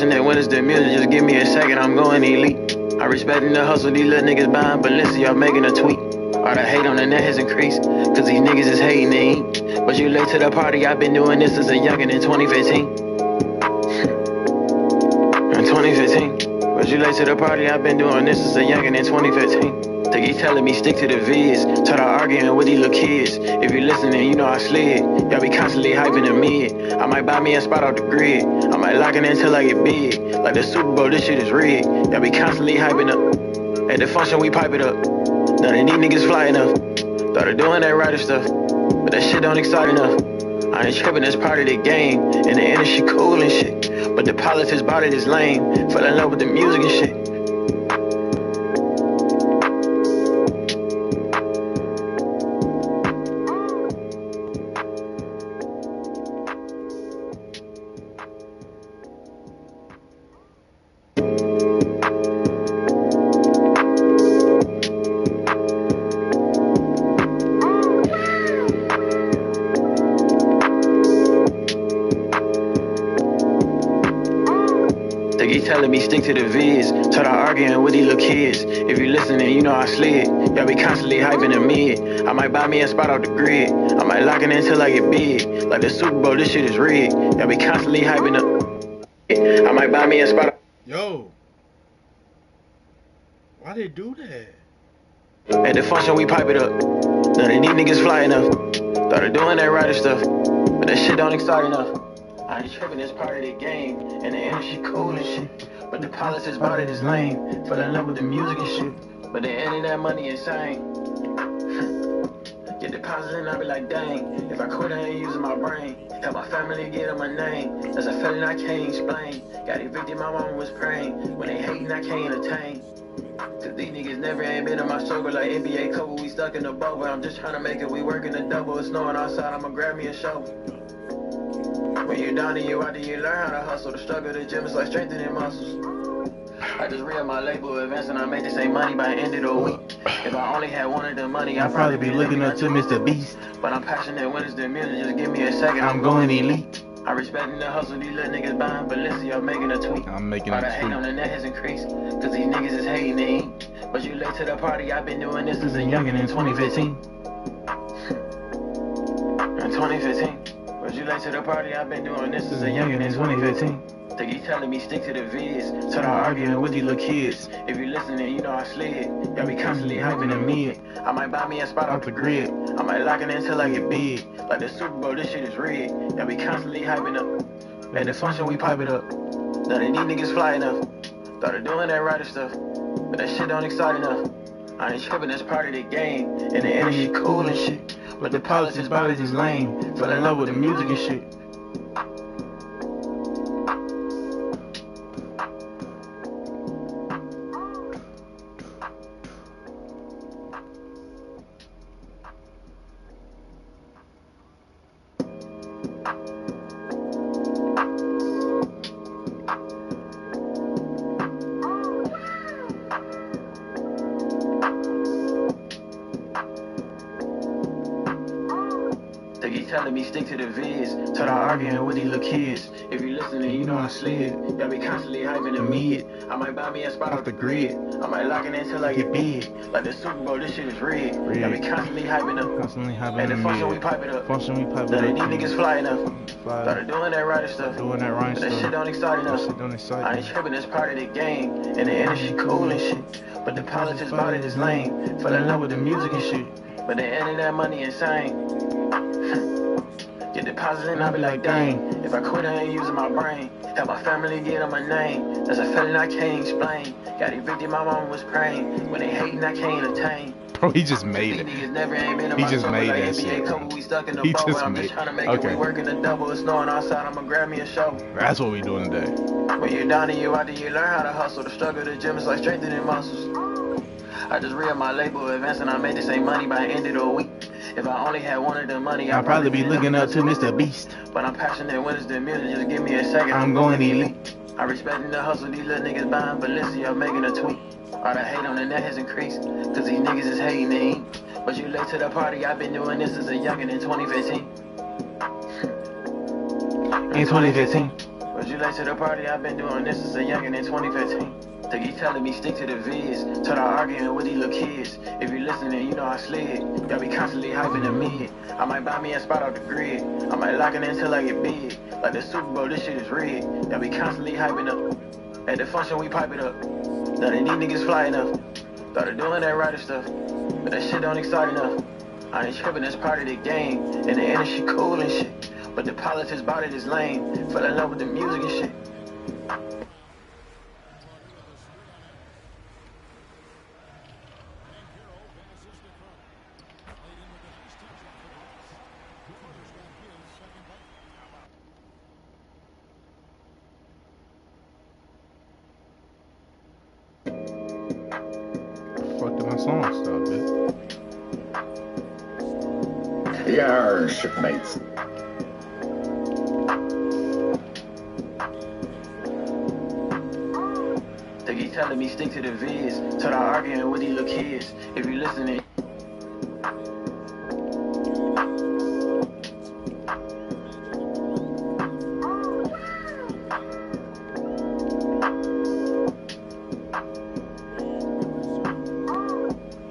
passionate when it's the music, just give me a second, I'm going elite. I respectin' the hustle, these little niggas buying Balenciaga, making a tweet. All the hate on the net has increased, cause these niggas is hating they eat. But you late to the party, I've been doing this since a youngin' in 2015. In 2015. But you late to the party, I've been doing this since a youngin' in 2015. They keep telling me stick to the vids, start arguing with these little kids. If you listening, you know I slid. Y'all be constantly hyping the mid. I might buy me a spot off the grid. I might lock it in till I get big. Like the Super Bowl, this shit is rigged. Y'all be constantly hyping up. At the function, we pipe it up. None of these niggas fly enough. Started doing that writer stuff, but that shit don't excite enough. I ain't tripping, that's part of the game. And the industry cool and shit. But the politics about it is lame. Fell in love with the music and shit. They keep telling me stick to the vids, start arguing with these little kids. If you listening, you know I slid. Y'all be constantly hyping the mid. I might buy me a spot off the grid. I might lock it in till I get big. Like the Super Bowl, this shit is rigged. Y'all be constantly hyping up. I might buy me a spot. Yo, why they do that? At the function, we pipe it up. None of these niggas fly enough. Started doing that writer stuff, but that shit don't excite enough. I ain't tripping, it's part of the game, and the industry cool and shit. But the politics about it is lame. Fell in love with the music and shit. But they ending that money insane. Get deposits and I be like, dang. If I quit, I ain't using my brain. Help my family get on my name. That's a feeling I can't explain. Got evicted, my mama was praying. When they hating, I can't entertain. Cause these niggas never ain't been in my circle like NBA cover. We stuck in the bubble. I'm just trying to make it. We working the double. It's snowing outside. I'ma grab me a shovel. When you're down and you out there, you learn how to hustle. The struggle of the gym is like strengthening muscles. I just read my label advance and I make the same money by the end of the week. If I only had one of the money, I'd probably be looking up to Mr. Beast. But I'm passionate when it's the music, just give me a second, I'm going elite. I respectin' the hustle, these little niggas buying Balenciaga, making a tweet. I'm making a All the tweet. hate on the net has increased, cause these niggas is hating they eat. But you late to the party, I've been doing this since a youngin' in 2015. In 2015. But you late to the party, I've been doing this since a youngin' in 2015. They keep telling me stick to the vids, start arguing with these little kids. If you listening, you know I slid. Y'all be constantly hyping the mid. I might buy me a spot off the grid. I might lock it in till I get big. Like the Super Bowl, this shit is rigged. Y'all be constantly hyping up. At the function, we pipe it up. None of these niggas fly enough. Started doing that writer stuff, but that shit don't excite enough. I ain't tripping, that's part of the game. And the industry cool and shit. But the politics about it is lame. Fell in love with the music and shit. They keep telling me stick to the vids, start arguing with these little kids. If you listening, you know I slid. Y'all be constantly hyping the mid. I might buy me a spot off the grid. I might lock it in till I get big. Like the Super Bowl, this shit is rigged. Y'all be constantly hyping up. At the function, we pipe it up. None of these niggas fly enough. Started doing that writer stuff. But that shit don't excite enough. I ain't tripping, that's part of the game. And the industry cool and shit. But the politics about it is lame. Fell in love with the music and shit. But they ending that money insane. Get deposits and I be like, dang. If I quit, I ain't using my brain. Help my family get on my name. That's a feeling I can't explain. Got evicted, my mama was praying. When they hating, I can't entertain. Bro, he just made it. He just made that shit, bro. We stuck in the He bubble. just I'm made just trying to make it. it. Okay. We working the double. It's snowing outside. I'ma grab me a shovel. That's what we doing today. When you're down and you out there, you learn how to hustle. The struggle of the gym is like strengthening muscles. I just read my label advance and I made the same money by the end of the week. If I only had one of the money, I'd probably be looking up to Mr. Beast. But I'm passionate when it's the music, just give me a second, I'm going elite. I respectin' the hustle, these little niggas buying Balenciaga, making a tweet. All the hate on the net has increased, cause these niggas is hating they eat. But you late to the party, I've been doing this since a youngin' in 2015. In 2015. But you late to the party? I've been doing this since a youngin' in 2015. Think he telling me stick to the vids, till I arguing with these little kids. If you listening, you know I slid. Y'all be constantly hyping the mid. I might buy me a spot off the grid. I might lock it in till I get big. Like the Super Bowl, this shit is rigged. Y'all be constantly hyping up. At the function, we pipe it up. None of these niggas fly enough. Started doing that writer stuff, but that shit don't excite enough. I ain't tripping, that's part of the game. And the industry cool and shit. But the politics about it is lame. Fell in love with the music and shit. Fuck did my song stop, bitch? Yeah, shipmates. They keep telling me stick to the vids, till I arguing with these little kids. If you listening.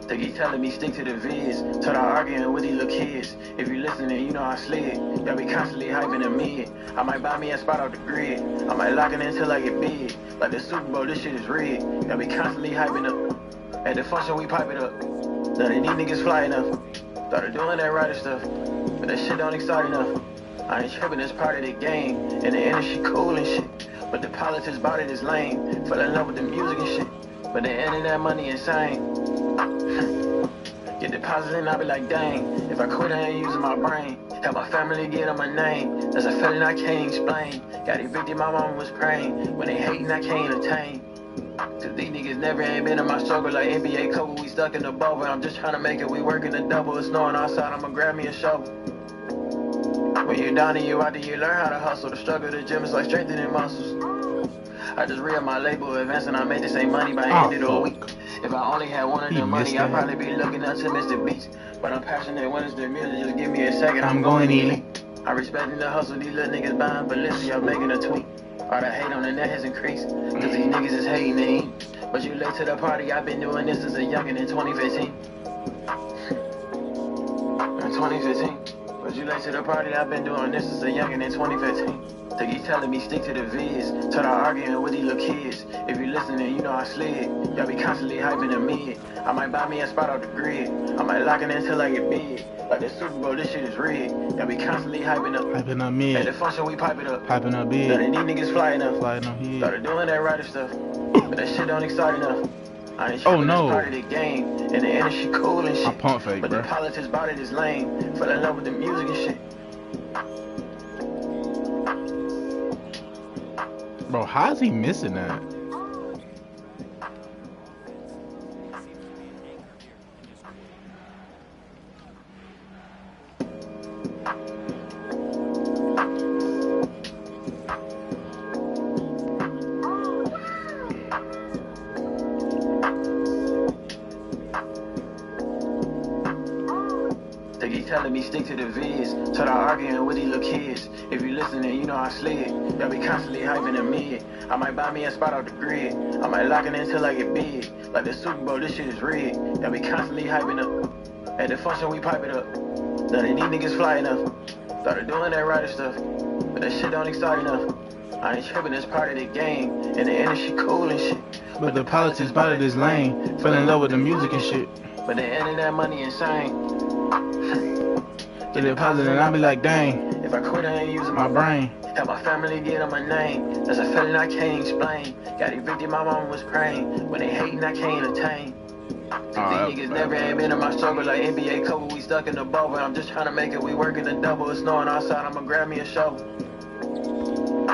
They keep telling me stick to the vids, till I arguing with these little kids. If you listening, you know I slid. Y'all be constantly hyping the mid. I might buy me a spot off the grid. I might lock it in till I get big. Like the Super Bowl, this shit is rigged. Y'all be constantly hyping up. At the function, we pipe it up. None of these niggas fly enough. Started doing that writer stuff, but that shit don't excite enough. I ain't tripping, that's part of the game. And the industry cool and shit. But the politics about it is lame. Fell in love with the music and shit. But the end of that money insane. Get deposited and I be like, dang. If I quit, I ain't using my brain. Help my family get on my name. That's a feeling I can't explain. Got evicted, my mama was praying. When they hating, I can't attain. Cause these niggas never ain't been in my struggle like NBA cover. We stuck in the bubble. I'm just trying to make it. We working the double. It's snowing outside. I'ma grab me a shovel. When you're down and you out there, you learn how to hustle. The struggle, the gym is like strengthening muscles. I just read my label advance and I made the same money by end of the week. If I only had one of the money, I'd probably be looking up to Mr. Beats. But I'm passionate when it's the music, just give me a second, I'm going elite. I respect the hustle, these little niggas buying Balenciaga, I'm making a tweet. All the hate on the net has increased, cause these niggas is hating to eat. But you late to the party, I've been doing this since a youngin' in 2015. In 2015. But you late to the party, I've been doing this since a youngin' in 2015. They keep telling me stick to the vids, till I arguing with these little kids. If you listening, you know I slid. Y'all be constantly hyping the mid. I might buy me a spot off the grid. I might lock it in till I get big. Like the Super Bowl, this shit is rigged. Y'all be constantly hyping up. Hyping up mid. At the function, we pipe it up. Hyping up big. None of these niggas flying up. Flying up here. Started doing that writer stuff, but that shit don't excite enough. I ain't tripping, that's part of the game. And the industry cool and shit. I pump fake, but bro. the politics about it is lame. Fell in love with the music and shit. Bro, how is he missing that? They keep telling me stick to the vids, till I arguing with these little kids. If you listening, you know I slid. Y'all be constantly hyping the mid. I might buy me a spot off the grid. I might lock it in till I get big. Like the Super Bowl, this shit is rigged. Y'all be constantly hyping up. At the function, we pipe it up. None of these niggas fly enough. Started doing that writer stuff, but that shit don't excite enough. I ain't tripping, that's part of the game. And the industry cool and shit. But the politics about it is lame. Fell in love with the music and shit. But the end of that money insane. Get deposited and I be like, dang. If I quit, I ain't using My brain. Help my family get on my name. That's a feeling I can't explain. Got evicted, my mama was praying. When they hating, I can't attain. These niggas never ain't been in my struggle like NBA cover. We stuck in the bubble. I'm just trying to make it. We working the double. It's snowing outside. I'ma grab me a shovel.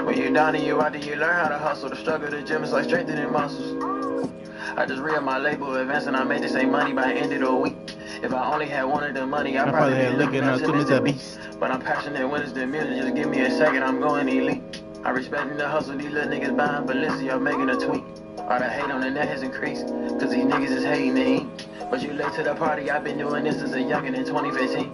When you're down and you out there, you learn how to hustle. The struggle, the gym is like strengthening muscles. I just read my label advance and I made the same money by the end of the week. If I only had one of the money, I'd probably be looking up to Mr. Beast. But I'm passionate when it's the music, just give me a second, I'm going elite. I respect the hustle, these little niggas buying Balenciaga, making a tweet. All the hate on the net has increased, cause these niggas is hating to eat. But you late to the party, I've been doing this since a youngin' in 2015.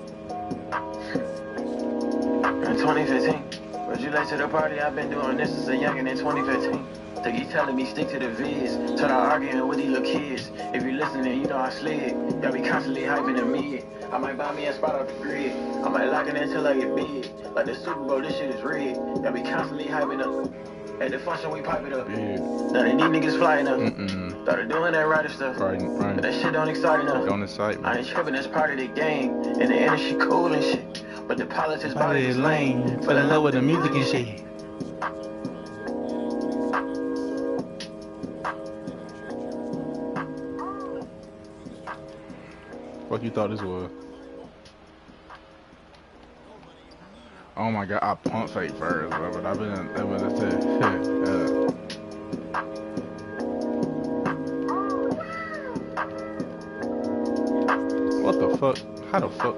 In 2015. But you late to the party? I've been doing this since a youngin' in 2015. Think he telling me stick to the vids. Till I arguing with these little kids. If you listening, you know I slid. Y'all be constantly hyping the mid. I might buy me a spot off the grid. I might lock it in till I get big. Like the Super Bowl, this shit is rigged. Y'all be constantly hyping up. At the function, we pipe it up. Yeah. Now they need niggas flying up. Started doing that rider stuff. Right. But that shit don't excite enough. Don't excite me. I ain't tripping, that's part of the game. And the energy cool and shit. But the politics body is lame. Fell in love with the music and shit. What you thought this was? Oh my god, I pump fake first, bro, but I've been what the fuck? How the fuck?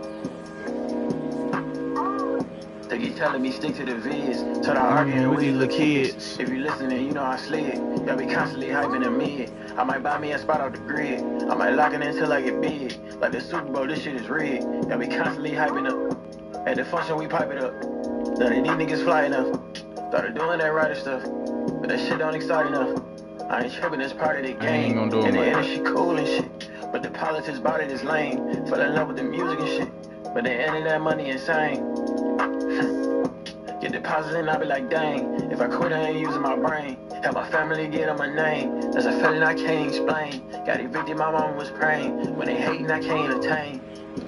They keep telling me stick to the vids. Till I arguing with these little kids. If you listening, you know I slid. Y'all be constantly hyping the mid. I might buy me a spot off the grid. I might lock it in till I get big. Like the Super Bowl, this shit is rigged. Y'all be constantly hyping up. At the function, we pipe it up. None of these niggas fly enough. Started doing that rider stuff. But that shit don't excite enough. I ain't tripping, it's part of the game. And the energy cool and shit. But the politics about it is lame. Fell in love with the music and shit. But the end of that money insane. Get deposited and I be like, dang. If I quit, I ain't using my brain. Help my family get on my name. That's a feeling I can't explain. Got evicted, my mama was praying. When they hating, I can't attain.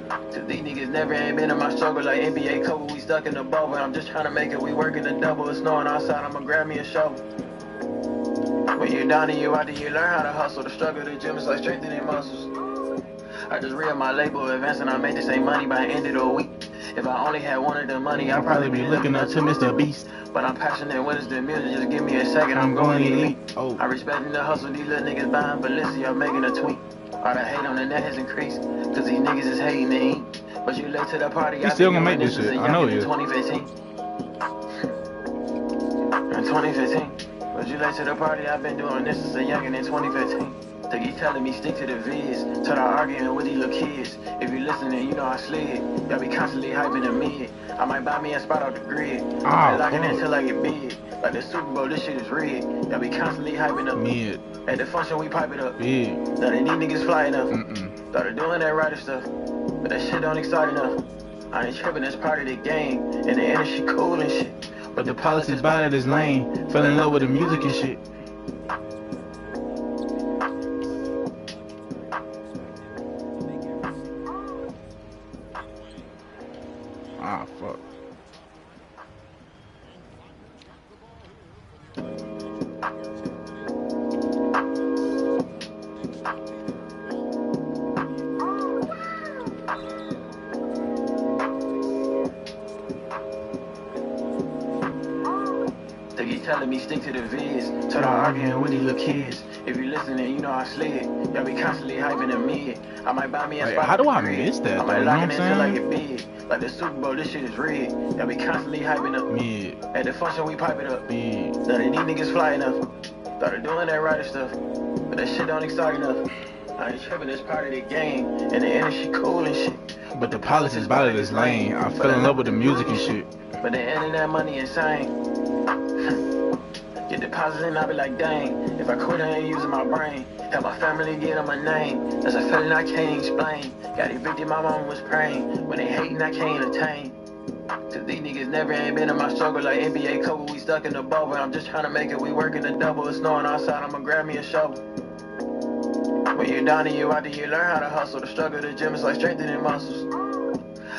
Cause these niggas never ain't been in my struggle like NBA cover. We stuck in the bubble. I'm just trying to make it. We working the double. It's snowing outside. I'ma grab me a shovel. When you're down and you out there, you learn how to hustle. The struggle of the gym is like strengthening muscles. I just read my label advance and I made the same money by the end of the week. If I only had one of the money, I'd probably be looking up to Mr. Beast. But I'm passionate when it's the music, just give me a second, I'm going elite. I respect the hustle, these little niggas buying Valencia, making a tweet. All the hate on the net has increased, cause these niggas is hating to eat. But you late to the party, you still gonna make this shit, I know you. In 2015. In 2015. But you late to the party, I've been doing this since a youngin' in 2015. Think he telling me stick to the vids. Till I arguing with these little kids. If you listening, you know I slid. Y'all be constantly hyping the mid. I might buy me a spot off the grid. I might lock it in till I get big. Like the Super Bowl, this shit is rigged. Y'all be constantly hyping up mid. At the function, we pipe it up. Big. None of these niggas fly enough. Started doing that rider stuff. But that shit don't excite enough. I ain't tripping, that's part of the game. And the energy cool and shit. But the politics about it is lame. Fell in love with the music and shit. Ah, fuck. They keep telling me stick to the vids. Till I arguing with these little kids. If you listening, you know I slid. Y'all be constantly hyping the mid. I might buy me a spot. How do I miss that? I might lock it in till I get big. Like the Super Bowl, this shit is rigged. Y'all be constantly hyping up mid. At the function, we pipe it up. Mid. None of these niggas fly enough. Started doing that rider stuff. But that shit don't excite enough. I ain't tripping, it's part of the game. And the energy cool and shit. But the politics about it is lame. I fell in love with the music and shit. But the end of that money insane. Get deposited and I be like, dang. If I quit, I ain't using my brain. Help my family get on my name. That's a feeling I can't explain. Got evicted, my mama was praying. When they hating, I can't attain. Cause these niggas never ain't been in my struggle like NBA cover. We stuck in the bubble. I'm just trying to make it. We working the double. It's snowing outside. I'ma grab me a shovel. When you're down and you out there, you learn how to hustle. The struggle of the gym is like strengthening muscles.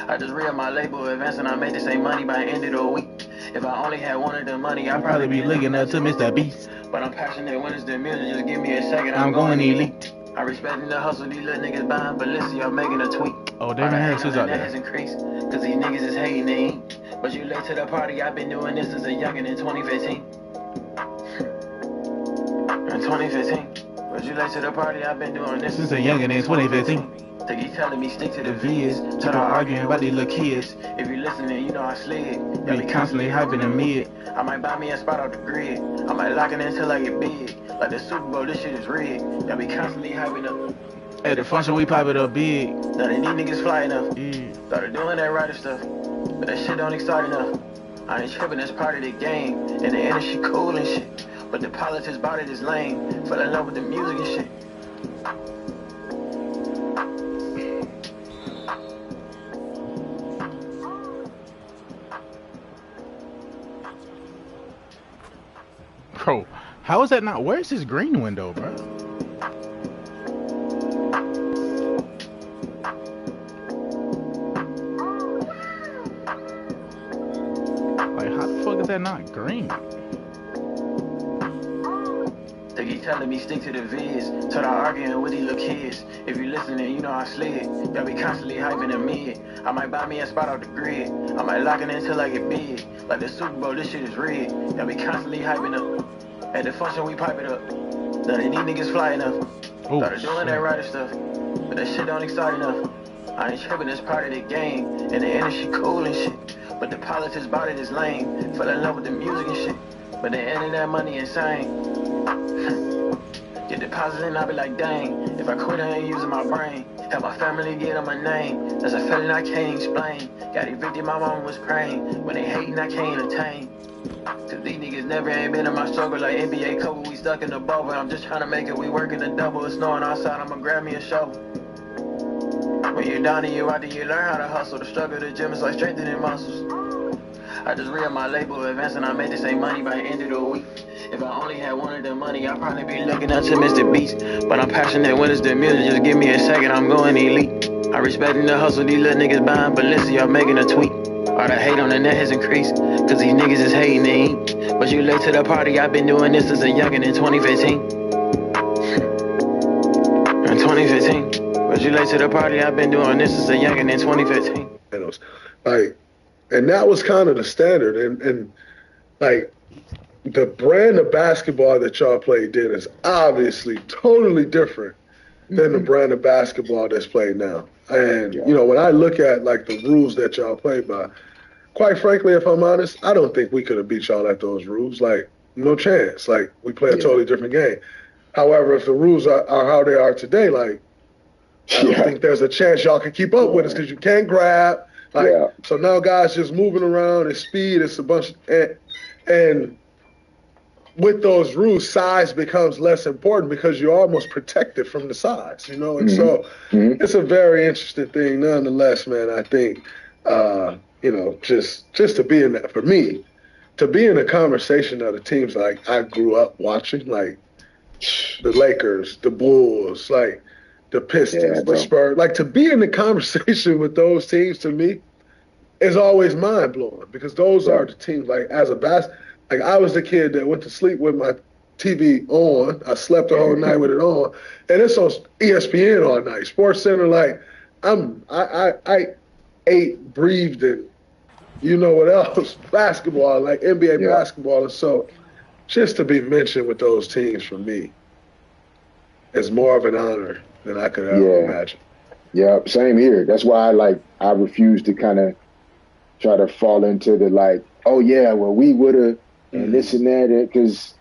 I just read my label advance and I made the same money by the end of the week. If I only had one of the money, I'd probably be looking up to Mr. Beast. But I'm passionate when it's the music, just give me a second, I'm going elite. I respect the hustle, these little niggas buying Valencia, making a tweet. Oh, Damon Harris is out there. Has increased, cause these niggas is hating to eat. But you late to the party, I've been doing this since a youngin' in 2015. In 2015. But you late to the party, I've been doing this since a youngin' in 2015. They keep telling me stick to the vids. Till I arguing about these little kids. If you listening, you know I slid. Y'all be constantly hyping the mid. I might buy me a spot off the grid. I might lock it in till I get big. Like the Super Bowl, this shit is rigged. Y'all be constantly hyping up. At the function, we pipe it up big. None of these niggas fly enough. Started doing that rider stuff. But that shit don't excite enough. I ain't tripping, that's part of the game. And the industry cool and shit. But the politics about it is lame. Fell in love with the music and shit. Bro, how is that not? Where's his green window, bro? Like, how the fuck is that not green? They keep telling me stick to the vids. Till I arguing with these little kids. If you listening, you know I slid. Y'all be constantly hyping the mid. I might buy me a spot off the grid. I might lock it in till I get big. Like the Super Bowl, this shit is rigged. Y'all be constantly hyping up. At the function, we pipe it up. None of these niggas fly enough. Started doing that writer stuff. But that shit don't excite enough. I ain't tripping, that's part of the game. And the industry cool and shit. But the politics about it is lame. Fell in love with the music and shit. But the end of that money insane. Get deposits and I be like, dang. If I quit, I ain't using my brain. Have my family get on my name. That's a feeling I can't explain. Got evicted, my mama was praying. When they hating, I can't entertain. Cause these niggas never ain't been in my struggle like NBA cover. We stuck in the bubble. I'm just trying to make it. We working the double. It's snowing outside. I'ma grab me a shovel. When you're down and you're out there, you learn how to hustle. The struggle of the gym is like strengthening muscles. I just re-up my label advance and I made the same money by the end of the week. If I only had one of the money, I'd probably be looking up to Mr. Beast. But I'm passionate when it's the music, just give me a second, I'm going elite. I respecting the hustle, these little niggas buying, but listen, y'all making a tweet. All the hate on the net has increased, cause these niggas is hating to eat. But you late to the party, I've been doing this since a youngin' in 2015. In 2015. But you late to the party, I've been doing this since a youngin' in 2015. And it was like, and that was kind of the standard. And like, the brand of basketball that y'all played then is obviously totally different than the brand of basketball that's played now. And, you know, when I look at, like, the rules that y'all played by, quite frankly, if I'm honest, I don't think we could have beat y'all at those rules. Like, no chance. Like, we play a totally different game. However, if the rules are how they are today, like, I don't think there's a chance y'all can keep up with us because you can't grab. Like, so now guys just moving around, it's speed, it's a bunch and with those rules, size becomes less important because you're almost protected from the size, you know? And so it's a very interesting thing nonetheless, man. I think, you know, just to be in that, for me, to be in a conversation of the teams like I grew up watching, like the Lakers, the Bulls, like the Pistons, the Spurs, like to be in the conversation with those teams to me is always mind blowing because those are the teams like as a like I was the kid that went to sleep with my TV on. I slept the whole night with it on, and it's on ESPN all night. Sports Center, like I ate, breathed, and you know what else? Basketball, like NBA basketball, and so just to be mentioned with those teams for me is more of an honor than I could ever imagine. Yeah, same here. That's why I refuse to kind of try to fall into the like, oh yeah, well we would have and this and that, because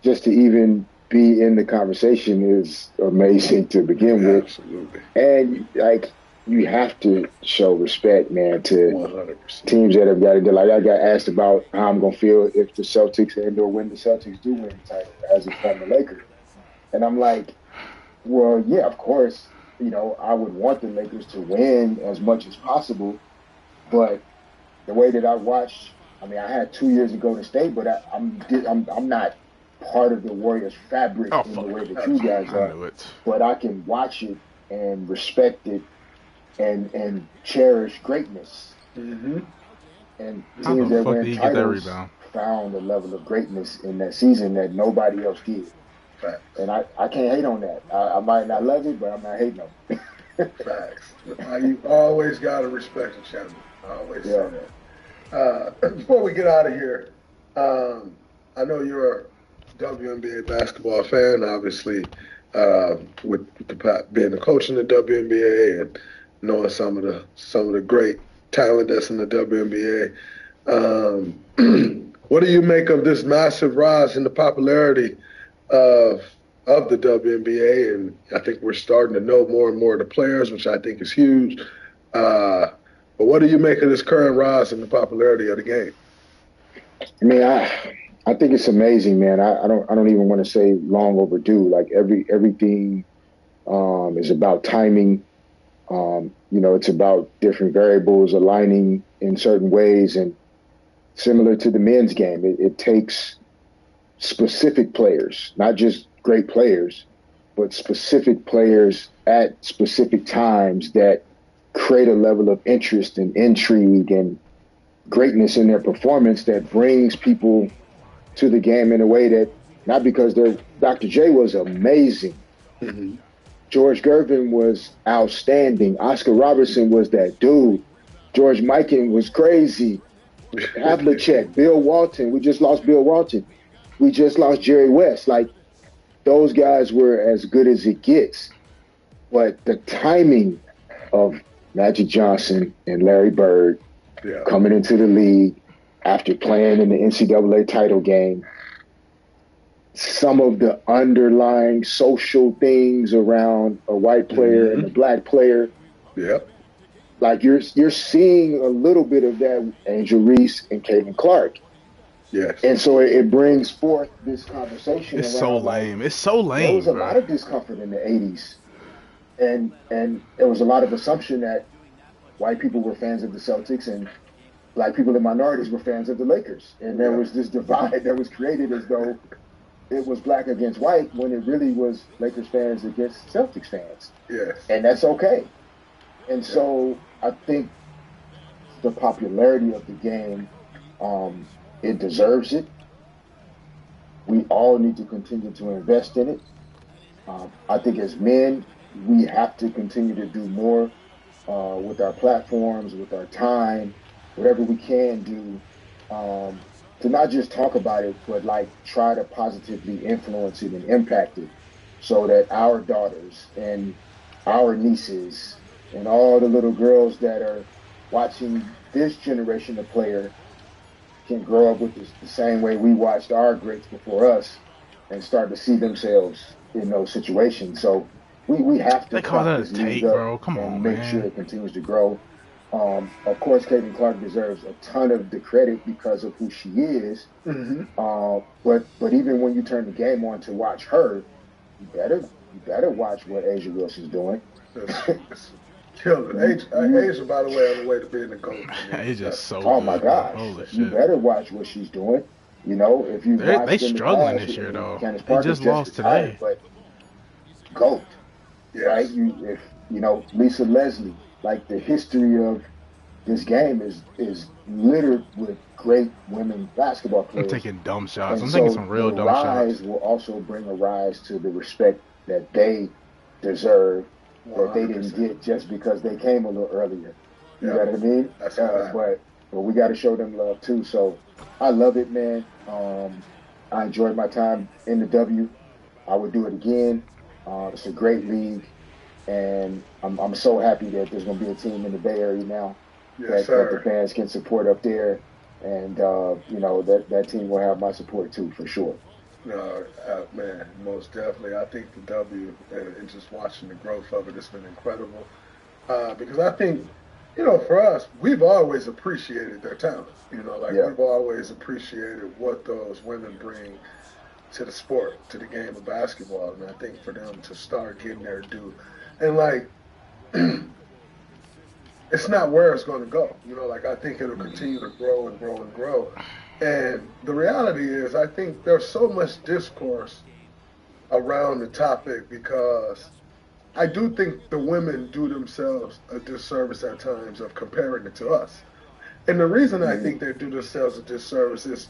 just to even be in the conversation is amazing to begin with. Absolutely. And like you have to show respect, man, to 100%. Teams that have got it. Like I got asked about how I'm gonna feel if the Celtics and/or when the Celtics do win the title as a former Laker, and I'm like, well, yeah, of course, you know, I would want the Lakers to win as much as possible, but the way that I watched, I mean, I had 2 years to go to state, but I'm not part of the Warriors fabric in the way that you guys are. But I can watch it and respect it and cherish greatness. Mm-hmm. And teams that win titles found a level of greatness in that season that nobody else did. Facts. And I can't hate on that. I might not love it, but I'm not hating on it. Facts. You always got to respect the champion. I always say that. Before we get out of here, I know you're a WNBA basketball fan, obviously, with being a coach in the WNBA and knowing some of the great talent that's in the WNBA. What do you make of this massive rise in the popularity of the WNBA? And I think we're starting to know more and more of the players, which I think is huge. But what do you make of this current rise in the popularity of the game? I mean, I think it's amazing, man. I don't even want to say long overdue. Like everything is about timing. It's about different variables aligning in certain ways, and similar to the men's game, it takes specific players, not just great players, but specific players at specific times that create a level of interest and intrigue and greatness in their performance that brings people to the game in a way that not because they're Dr. J was amazing. Mm-hmm. George Gervin was outstanding. Oscar Robertson was that dude. George Mikan was crazy. Havlicek, Bill Walton. We just lost Bill Walton. We just lost Jerry West. Like, those guys were as good as it gets. But the timing of Magic Johnson and Larry Bird coming into the league after playing in the NCAA title game, some of the underlying social things around a white player and a black player. Yep. Like you're seeing a little bit of that with Angel Reese and Caitlin Clark. Yes. And so it brings forth this conversation. It's around, so lame. It's so lame. There was a bro. lot of discomfort in the 80s. And there was a lot of assumption that white people were fans of the Celtics and black people and minorities were fans of the Lakers. And there was this divide that was created as though it was black against white when it really was Lakers fans against Celtics fans. Yes. And that's okay. And so I think the popularity of the game, it deserves it. We all need to continue to invest in it. I think as men, we have to continue to do more with our platforms, with our time, whatever we can do to not just talk about it, but like try to positively influence it and impact it so that our daughters and our nieces and all the little girls that are watching this generation of player can grow up with this, the same way we watched our greats before us and start to see themselves in those situations. So we have to They call that a this league take, up bro. Come and on, make man. sure it continues to grow. Of course, Caitlin Clark deserves a ton of the credit because of who she is. Mm-hmm. But even when you turn the game on to watch her, you better watch what Asia Wilson's doing. It's killing. Asia, by the way, on the way to being the GOAT. It's just so Oh good, my bro. gosh! Holy You shit. better watch what she's doing. You know, if you They watched in the struggling past, this year, though. Candace They Parker's just lost retired, today. but GOAT, Yes. right? Lisa Leslie. Like the history of this game is littered with great women basketball I'm players. taking dumb shots. And I'm taking so some real the dumb rise shots. will also bring a rise to the respect that they deserve that they didn't 100%. get just because they came a little earlier. You Yeah. know what I mean? That's right. But we got to show them love too. So I love it, man. I enjoyed my time in the W. I would do it again. It's a great league, and I'm so happy that there's going to be a team in the Bay Area now Yes, that the sir. fans can support up there, and that team will have my support too for sure. No, man, most definitely. I think the W and just watching the growth of it has been incredible. Because I think, for us, we've always appreciated their talent. Yeah. We've always appreciated what those women bring to the sport, to the game of basketball. And I think for them to start getting their due, and it's not where it's going to go. I think it'll continue to grow and grow and grow. And the reality is, I think there's so much discourse around the topic because I do think the women do themselves a disservice at times of comparing it to us. And the reason I think they do themselves a disservice is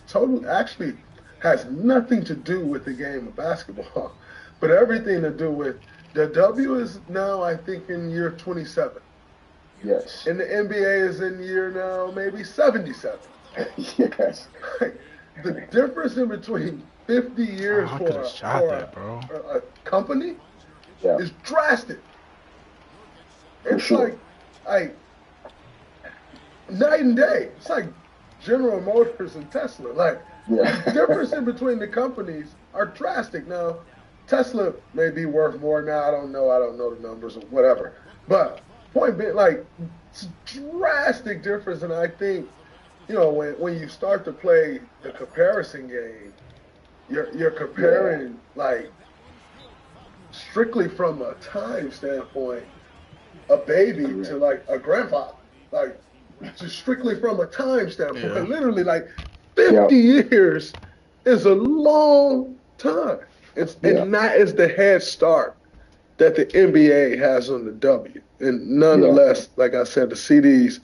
actually has nothing to do with the game of basketball, but everything to do with the W is now, I think, in year 27. Yes. And the NBA is in year now maybe 77. Yes. The difference in between 50 years I for, could a, have shot for that, bro. a company Yeah. is drastic. For It's sure. like night and day. It's like General Motors and Tesla. Yeah. The difference in between the companies are drastic. Now, Tesla may be worth more now. I don't know the numbers or whatever. But point being, it's a drastic difference, and I think when you start to play the comparison game, you're comparing like strictly from a time standpoint, a baby to like a grandfather, like just strictly from a time standpoint. Yeah. Literally, like 50 years is a long time. And that is the head start that the NBA has on the W. And nonetheless, like I said, to see these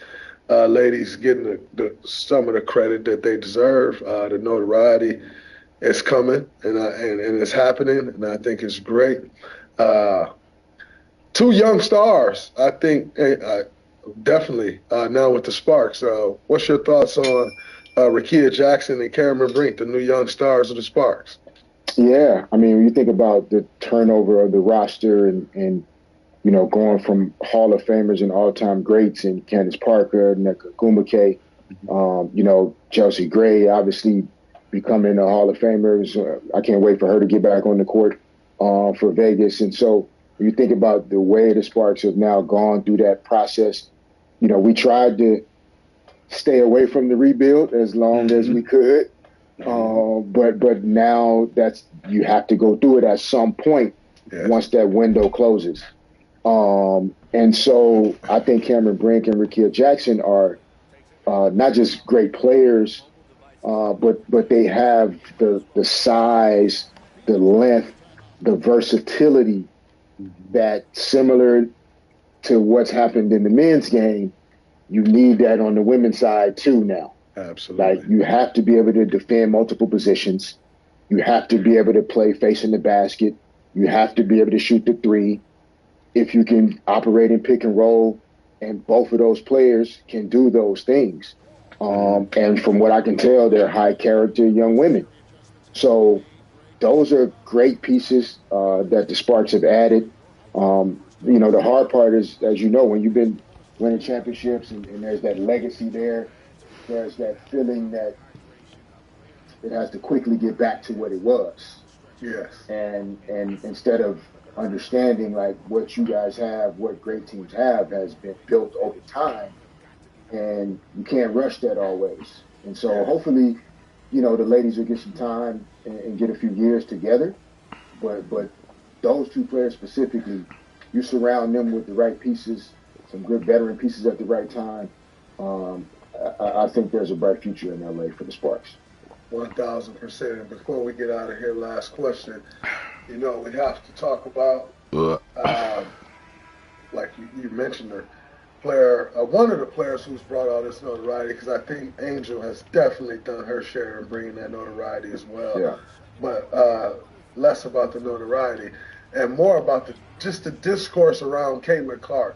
ladies getting some of the credit that they deserve, the notoriety is coming and it's happening, and I think it's great. Two young stars, I think, definitely now with the Sparks. What's your thoughts on Rickea Jackson and Cameron Brink, the new young stars of the Sparks? Yeah, I mean, when you think about the turnover of the roster and going from Hall of Famers and all-time greats in Candace Parker, Nneka Ogwumike, Chelsea Gray, obviously becoming a Hall of Famers. I can't wait for her to get back on the court for Vegas. And so when you think about the way the Sparks have now gone through that process, we tried to stay away from the rebuild as long as we could. But now you have to go through it at some point once that window closes. And so I think Cameron Brink and Rickea Jackson are not just great players, but they have the size, the length, the versatility that, similar to what's happened in the men's game, you need that on the women's side too now. Absolutely. Like, you have to be able to defend multiple positions. You have to be able to play facing the basket. You have to be able to shoot the three. If you can operate in pick and roll, and both of those players can do those things. And from what I can tell, they're high character young women. So those are great pieces that the Sparks have added. The hard part is, as you know, when you've been winning championships and there's that legacy there, there's that feeling that it has to quickly get back to what it was. Yes. And instead of understanding like what you guys have, what great teams have, has been built over time, and you can't rush that always. And so hopefully, the ladies will get some time and get a few years together. But those two players specifically, you surround them with the right pieces, some good veteran pieces at the right time. I think there's a bright future in LA for the Sparks. 1,000%. And before we get out of here, last question. We have to talk about, like you mentioned, the player, one of the players who's brought all this notoriety, because I think Angel has definitely done her share in bringing that notoriety as well. Yeah. But less about the notoriety and more about the discourse around Caitlin Clark.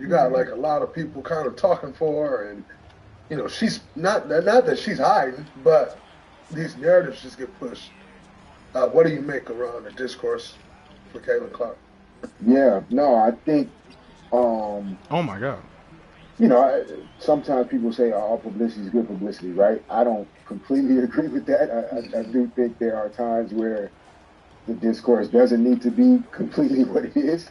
You got like a lot of people kind of talking for her, and she's not that she's hiding, but these narratives just get pushed. What do you make around the discourse for Caitlin Clark? Yeah, no, I think. Oh my God. Sometimes people say all publicity is good publicity, right? I don't completely agree with that. I do think there are times where the discourse doesn't need to be completely what it is.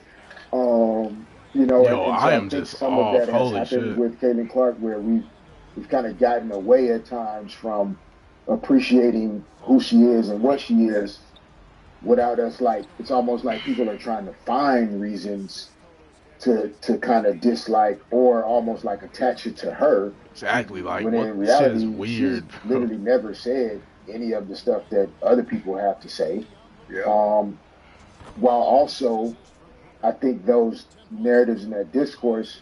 I am just some off. of that has Holy happened shit. with Caitlin Clark, where we've kind of gotten away at times from appreciating who she is and what she is, without us, like, it's almost like people are trying to find reasons to kind of dislike or almost like attach it to her. Exactly. Like, when what in reality, is weird. she's literally never said any of the stuff that other people have to say. Yeah. While also, I think those narratives and that discourse,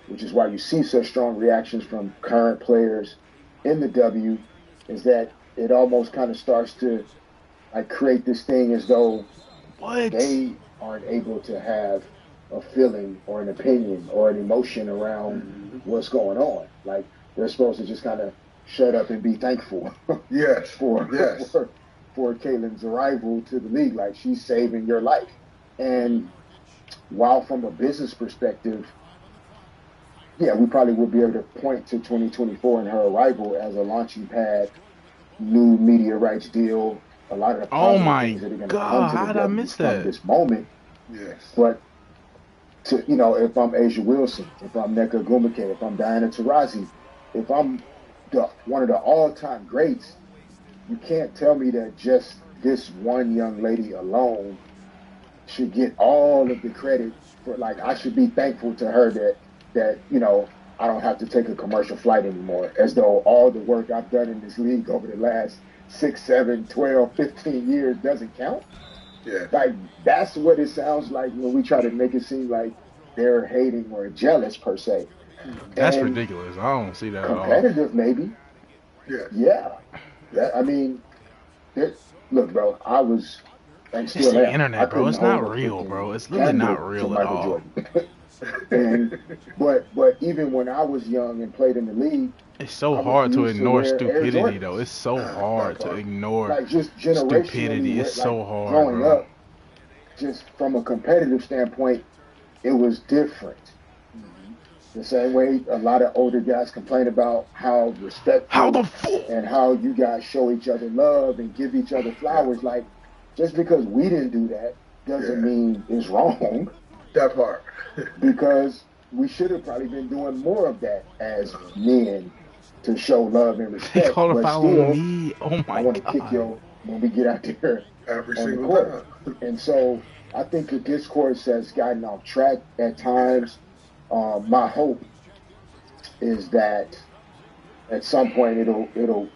which is why you see such strong reactions from current players in the W, is that it almost kind of starts to like create this thing as though they aren't able to have a feeling or an opinion or an emotion around what's going on. Like, they're supposed to just kind of shut up and be thankful for Caitlin's arrival to the league. Like, she's saving your life. And while from a business perspective, yeah, we probably will be able to point to 2024 and her arrival as a launching pad, new media rights deal, a lot of the things that are going to come to how did I miss that? from this moment. Yes. But if I'm Asia Wilson, if I'm Nneka Ogwumike, if I'm Diana Taurasi, if I'm one of the all-time greats, you can't tell me that just this one young lady alone should get all of the credit for, like, I should be thankful to her that I don't have to take a commercial flight anymore, as though all the work I've done in this league over the last 6, 7, 12, 15 years doesn't count. Yeah. Like, that's what it sounds like when we try to make it seem like they're hating or jealous per se. That's And ridiculous. I don't see that at all. competitive, maybe. Yeah. Yeah. I mean, look, bro, I was, and It's still the am. internet, I bro. It's couldn't not hold a real, freaking bro. It's literally candle not to real at Michael all. Jordan. but even when I was young and played in the league, It's so I hard to refused to ignore wear Air stupidity, Jordans. though. It's so hard to ignore Like, just stupidity. generationally, It's like, so hard, growing bro. up, just from a competitive standpoint, it was different. The same way a lot of older guys complain about how respectful How the fuck? and how you guys show each other love and give each other flowers. Like, just because we didn't do that doesn't mean it's wrong. That part. Because we should have probably been doing more of that as men to show love and He respect. called But a foul still, on me. Oh my I want to god. kick your when we get out there Every on the single court. time. And so I think the discourse has gotten off track at times. My hope is that at some point it'll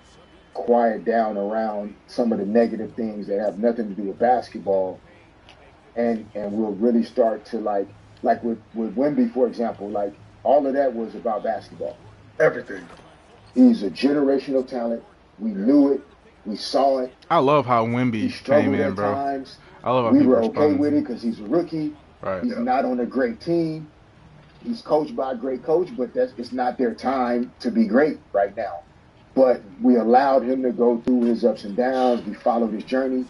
quiet down around some of the negative things that have nothing to do with basketball, and we'll really start to like with Wemby, for example. Like, all of that was about basketball. Everything. He's a generational talent. We knew it. We saw it. I love how He Wemby came struggled in, at bro. times. I love how We people were okay responded. with it because he's a rookie. Right. He's not on a great team. He's coached by a great coach, but it's not their time to be great right now. But we allowed him to go through his ups and downs. We followed his journey,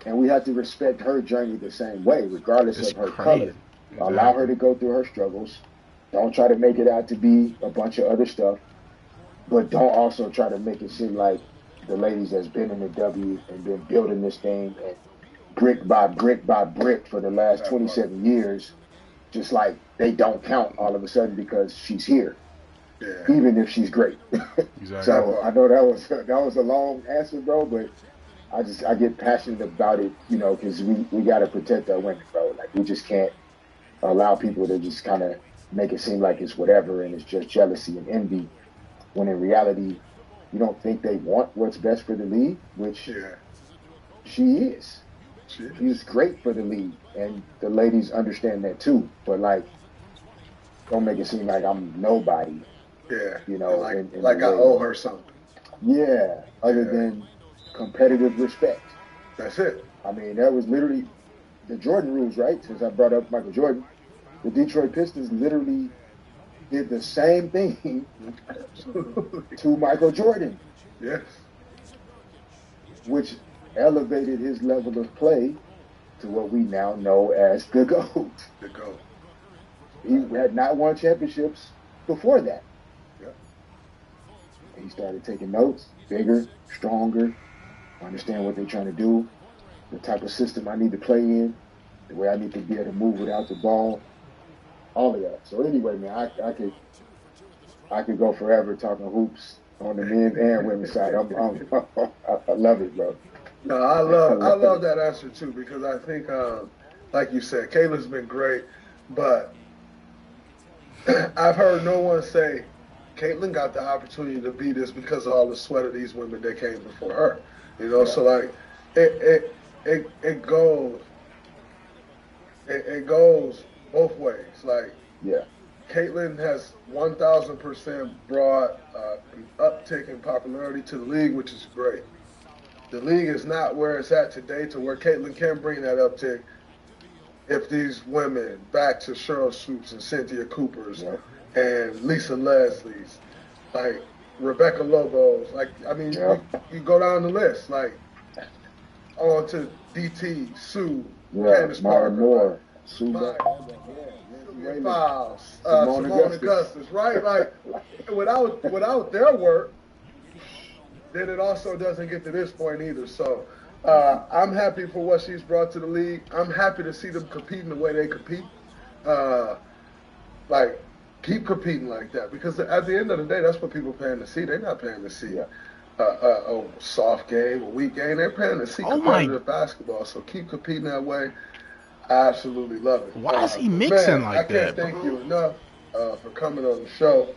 and we have to respect her journey the same way, regardless It's of her crazy. color. Allow her to go through her struggles. Don't try to make it out to be a bunch of other stuff, but don't also try to make it seem like the ladies that's been in the W and been building this thing and brick by brick by brick for the last 27 years, just like they don't count all of a sudden because she's here, even if she's great. Exactly. So I know that was a long answer, bro, but I get passionate about it, because we got to protect our women, bro. Like, we just can't allow people to just kind of make it seem like it's whatever and it's just jealousy and envy, when in reality, you don't think they want what's best for the league, which she is. She's great for the league, and the ladies understand that too. But, like, don't make it seem like I'm nobody. Yeah. Like I owe her something. Yeah, other than competitive respect. That's it. I mean, that was literally the Jordan rules, right? Since I brought up Michael Jordan, the Detroit Pistons literally did the same thing to Michael Jordan. Yes. Which elevated his level of play to what we now know as the GOAT. The GOAT. He had not won championships before that. Yep. He started taking notes, bigger, stronger, understand what they're trying to do, the type of system I need to play in, the way I need to be able to move without the ball, all of that. So anyway, man, I could go forever talking hoops on the men and women's side. I love it, bro. No, I love that answer too, because I think, like you said, Kayla's been great, but I've heard no one say Caitlin got the opportunity to be this because of all the sweat of these women that came before her. So like it goes both ways. Like, Caitlin has 1,000% brought an uptick in popularity to the league, which is great. The league is not where it's at today to where Caitlin can bring that uptick if these women, back to Cheryl Swoops and Cynthia Coopers and Lisa Leslie's, like Rebecca Lobos, like, I mean, you go down the list, like, on to DT, Sue, Candace Parker, Moore, Sylvia Files, Simone Augustus, right? Like, without their work, then it also doesn't get to this point either. So I'm happy for what she's brought to the league. I'm happy to see them competing the way they compete. Like, Keep competing like that, because at the end of the day, that's what people paying to see. They're not paying to see Yeah. a soft game, a weak game. They're paying to see Oh my! competitive basketball. So keep competing that way. I absolutely love it. Why is he But mixing man, I like can't that, thank you bro? enough for coming on the show.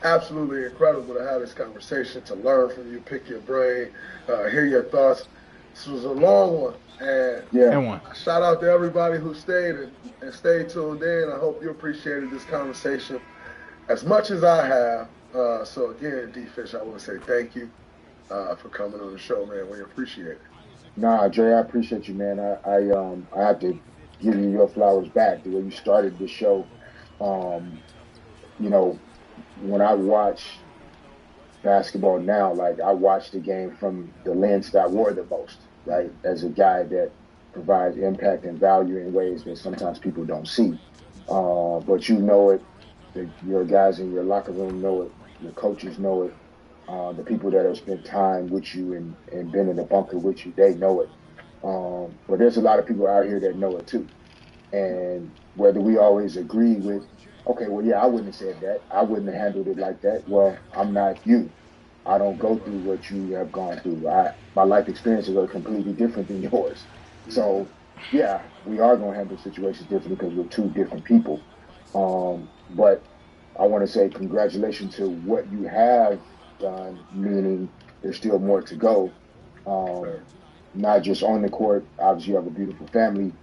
Absolutely incredible to have this conversation, to learn from you, pick your brain, hear your thoughts. This was a long one, and Yeah. And one. shout out to everybody who stayed and stayed tuned in. I hope you appreciated this conversation as much as I have. So again, D Fish, I want to say thank you for coming on the show, man. We appreciate it. Nah, Dre, I appreciate you, man. I have to give you your flowers back. The way you started the show. Um, you know, when I watch basketball now, like I watch the game from the lens that I wore the most, right? As a guy that provides impact and value in ways that sometimes people don't see. But you know it, your guys in your locker room know it, your coaches know it, the people that have spent time with you and been in the bunker with you, they know it. But there's a lot of people out here that know it too. And whether we always agree with, okay, well, yeah, I wouldn't have said that. I wouldn't have handled it like that. Well, I'm not you. I don't go through what you have gone through. My life experiences are completely different than yours. So yeah, we are going to handle situations differently because we're two different people. But I want to say congratulations to what you have done, meaning there's still more to go. Um, Not just on the court. Obviously, you have a beautiful family.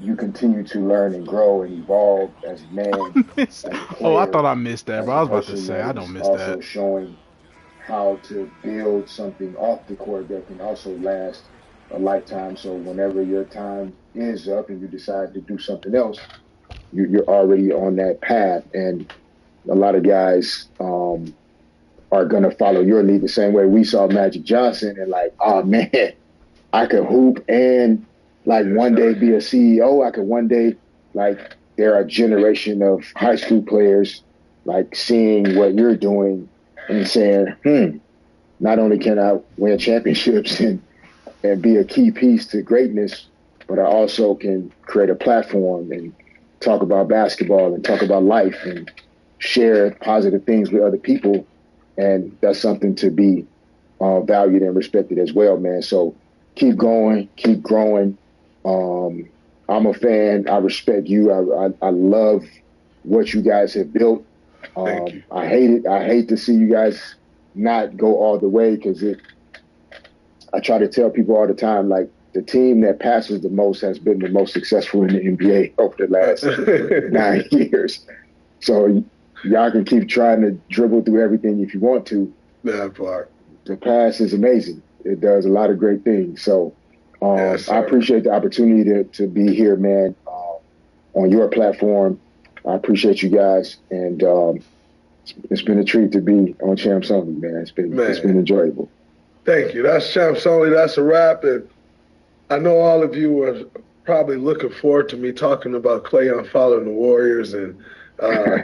You continue to learn and grow and evolve as a man, as a Oh, I player, thought I missed that, bro. as I a was about to person say that I don't is miss also that. showing how to build something off the court that can also last a lifetime. So whenever your time is up and you decide to do something else, you're already on that path. And a lot of guys are going to follow your lead the same way we saw Magic Johnson and like, oh man, I could hoop and like one day be a CEO. I could one day, like, there are a generation of high school players like seeing what you're doing and saying, not only can I win championships and be a key piece to greatness, but I also can create a platform and talk about basketball and talk about life and share positive things with other people. And that's something to be valued and respected as well, man. So keep going, keep growing. Um, I'm a fan. I respect you. I love what you guys have built. Thank you. I hate it. I hate to see you guys not go all the way because I try to tell people all the time, like the team that passes the most has been the most successful in the NBA over the last 9 years. So y'all can keep trying to dribble through everything if you want to. That part. The pass is amazing. It does a lot of great things. So Yes, I sir. appreciate the opportunity to be here, man, on your platform. I appreciate you guys. And it's been a treat to be on Champs Only, man. It's been enjoyable. Thank you. That's Champs Only. That's a wrap. And I know all of you are probably looking forward to me talking about Clay unfollowing the Warriors and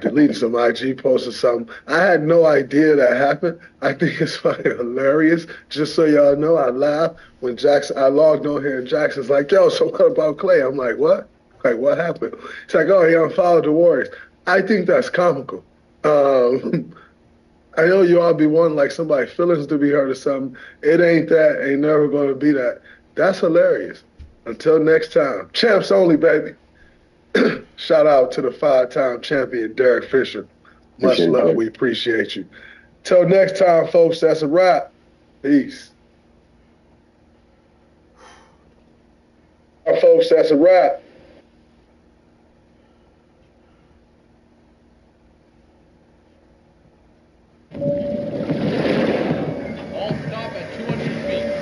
deleting some IG posts or something. I had no idea that happened. I think it's fucking hilarious. Just so y'all know, I laugh when I logged on here and Jackson's like, yo, so what about Clay? I'm like, what? Like, what happened? It's like, oh, he unfollowed the Warriors. I think that's comical. I know you all be wanting like somebody's feelings to be hurt or something. It ain't that. Ain't never going to be that. That's hilarious. Until next time, Champs Only, baby. Shout out to the 5-time champion, Derek Fisher. Much Appreciate it, love. Derek. We appreciate you. Till next time, folks, that's a wrap. Peace. Folks, that's a wrap. All stop at 200 feet.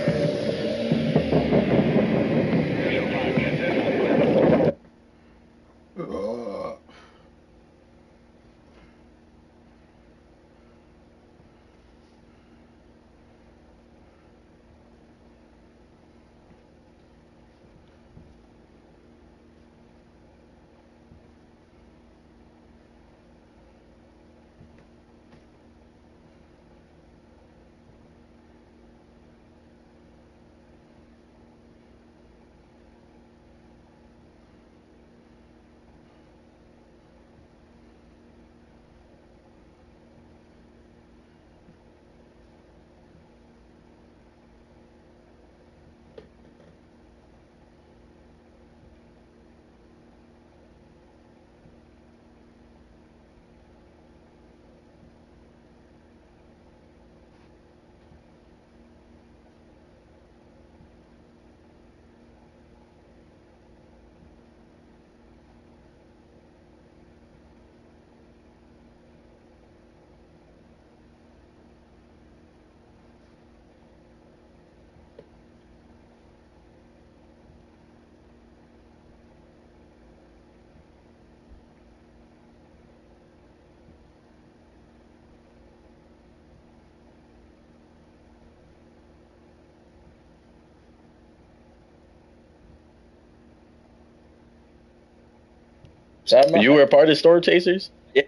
You were a part of Storm Chasers? Yeah.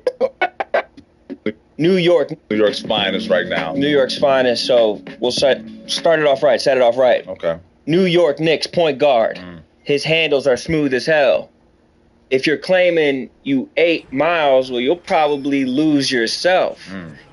New York. New York's finest right now. New York's finest. So we'll start it off right. Set it off right. Okay. New York Knicks point guard. His handles are smooth as hell. If you're claiming you 8 miles, well, you'll probably lose yourself.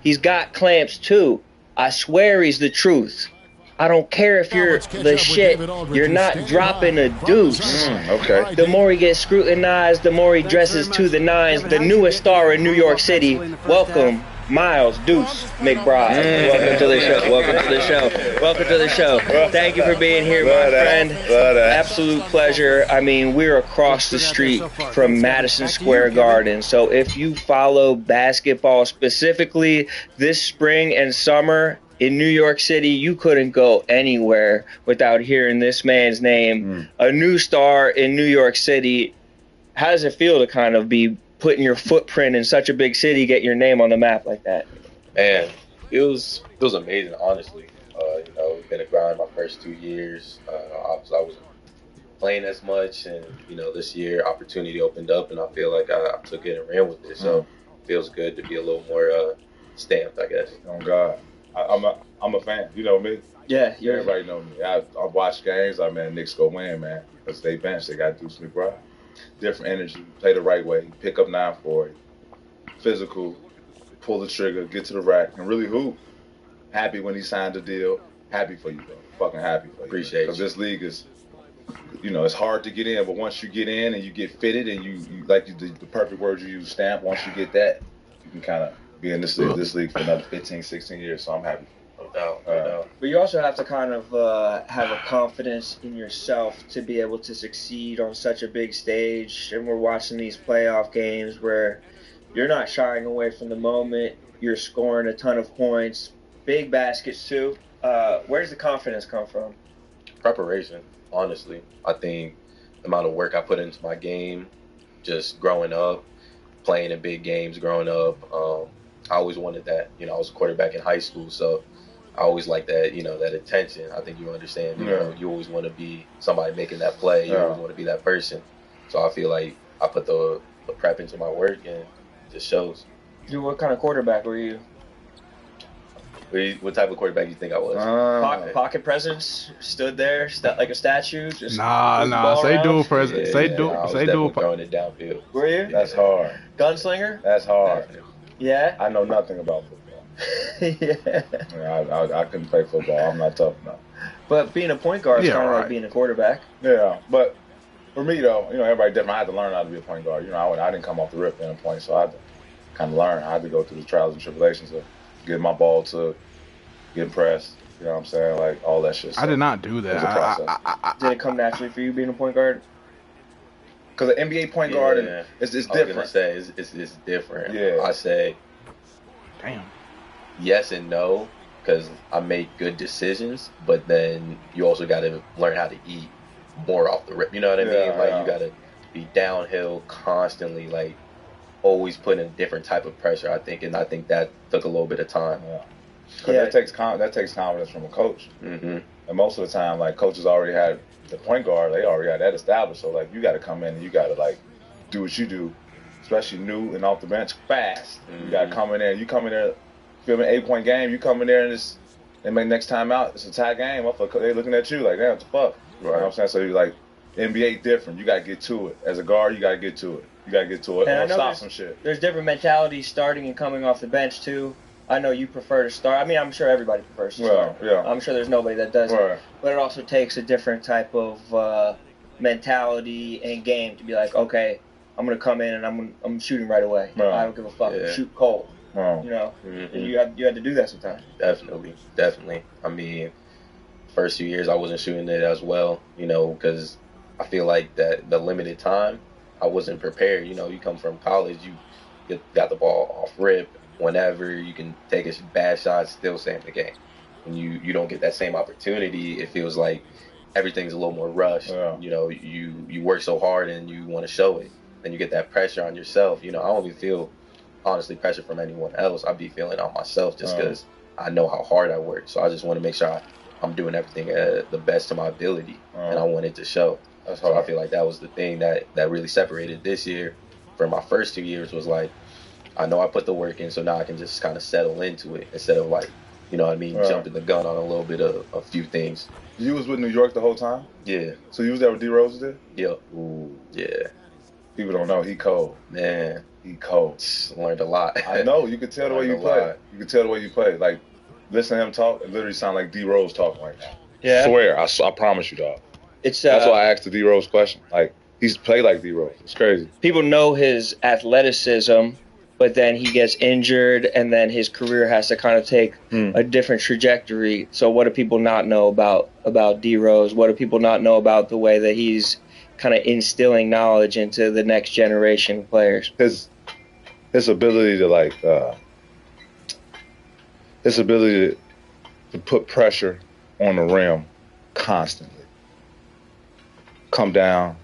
He's got clamps too. I swear he's the truth. I don't care if you're the shit. You're not dropping a deuce. Okay. The more he gets scrutinized, the more he dresses to the nines. The newest star in New York City. Welcome, Miles Deuce McBride. Welcome to the show. Welcome to the show. Welcome to the show. Thank you for being here, my friend. Absolute pleasure. I mean, we're across the street from Madison Square Garden. So if you follow basketball specifically this spring and summer in New York City, you couldn't go anywhere without hearing this man's name. A new star in New York City. How does it feel to kind of be putting your footprint in such a big city, get your name on the map like that? Man, it was amazing, honestly. It's been a grind my first 2 years. I wasn't playing as much, and this year opportunity opened up, and I feel like I took it and ran with it. So it feels good to be a little more stamped, I guess. Oh God, I'm a fan. You know me. Yeah, everybody know me. I watch games. Knicks go win, man. Because they bench, they got Deuce McBride. Different energy, play the right way, pick up 9 for it, physical, pull the trigger, get to the rack, and really hoop. Happy when he signed the deal. Happy for you, bro. Fucking happy for you. Appreciate it. Because this league is, it's hard to get in, but once you get in and you get fitted and the perfect word you use, stamp, once you get that, you can kind of be in this league for another 15, 16 years, so I'm happy. No doubt. But you also have to kind of have a confidence in yourself to be able to succeed on such a big stage. And we're watching these playoff games where you're not shying away from the moment. You're scoring a ton of points, big baskets too. Where does the confidence come from? Preparation, honestly. I think the amount of work I put into my game, just growing up, playing in big games growing up. I always wanted that. I was a quarterback in high school, so I always like that, that attention. I think you understand. You always want to be somebody making that play. You always want to be that person. So I feel like I put the prep into my work, and it just shows. Dude, what kind of quarterback were you? What type of quarterback do you think I was? Pocket presence, stood there like a statue. Just nah. Say dual presence. Say dual. Throwing it downfield. Were you? That's hard. Gunslinger? That's hard. Yeah. I know nothing about football. Yeah. I couldn't play football. I'm not tough enough. But being a point guard is kind of like being a quarterback. Yeah, but for me though, everybody different. I had to learn how to be a point guard. I didn't come off the rip being a point, so I had to kind of learn. I had to go through the trials and tribulations of getting my ball to getting pressed. You know what I'm saying? Like all that shit. So I did not do that. It was a process. Did it come naturally for you being a point guard? Because the NBA point guard is different. I was gonna say it's different. Yeah. I say, damn. Yes and no, because I make good decisions, but then you also got to learn how to eat more off the rip. You know what I mean? Like you got to be downhill constantly, like always putting a different type of pressure. I think that took a little bit of time. That takes confidence from a coach. Mm-hmm. And most of the time, like coaches already had the point guard, they already had that established. So like you got to come in and you got to like do what you do, especially new and off the bench fast. You got to come in there. You come in there. If you have an 8-point game, you come in there and make next time out, it's a tie game. They looking at you like, damn, what the fuck? You know what I'm saying? So you're like, NBA different. You got to get to it. As a guard, you got to get to it. You got to get to it and stop some shit. There's different mentalities starting and coming off the bench, too. I know you prefer to start. I mean, I'm sure everybody prefers to start. Yeah. I'm sure there's nobody that doesn't. Right. But it also takes a different type of mentality and game to be like, okay, I'm going to come in and I'm shooting right away. Right. I don't give a fuck. Yeah. Shoot cold. Mm-hmm. And you had to do that sometimes. Definitely. I mean, first few years I wasn't shooting it as well, because I feel like that the limited time I wasn't prepared. You come from college, you got the ball off rip whenever, you can take a bad shot, still stay in the game. When you don't get that same opportunity, it feels like everything's a little more rushed. Yeah. You work so hard and you want to show it. Then you get that pressure on yourself. I don't even feel honestly pressure from anyone else. I be feeling on myself just because I know how hard I work. So I just want to make sure I'm doing everything the best to my ability, and I want it to show. So I feel like that was the thing that really separated this year. for my first 2 years was like, I know I put the work in, so now I can just kind of settle into it instead of like, you know what I mean, jumping the gun on a little bit of a few things. You was with New York the whole time? Yeah. So you was there with D Rose there? Yep. Ooh. Yeah. People don't know he cold. Man. He cold. Learned a lot. I know. You could tell the way you play. You could tell the way you play. Like, listen to him talk. It literally sound like D Rose talking right now. Yeah. Swear. I promise you, dog. It's That's why I asked the D Rose question. Like, he's played like D Rose. It's crazy. People know his athleticism, but then he gets injured, and then his career has to kind of take a different trajectory. So what do people not know about D Rose? What do people not know about the way that he's kind of instilling knowledge into the next generation of players? His ability to like his ability to put pressure on the rim constantly. Come down,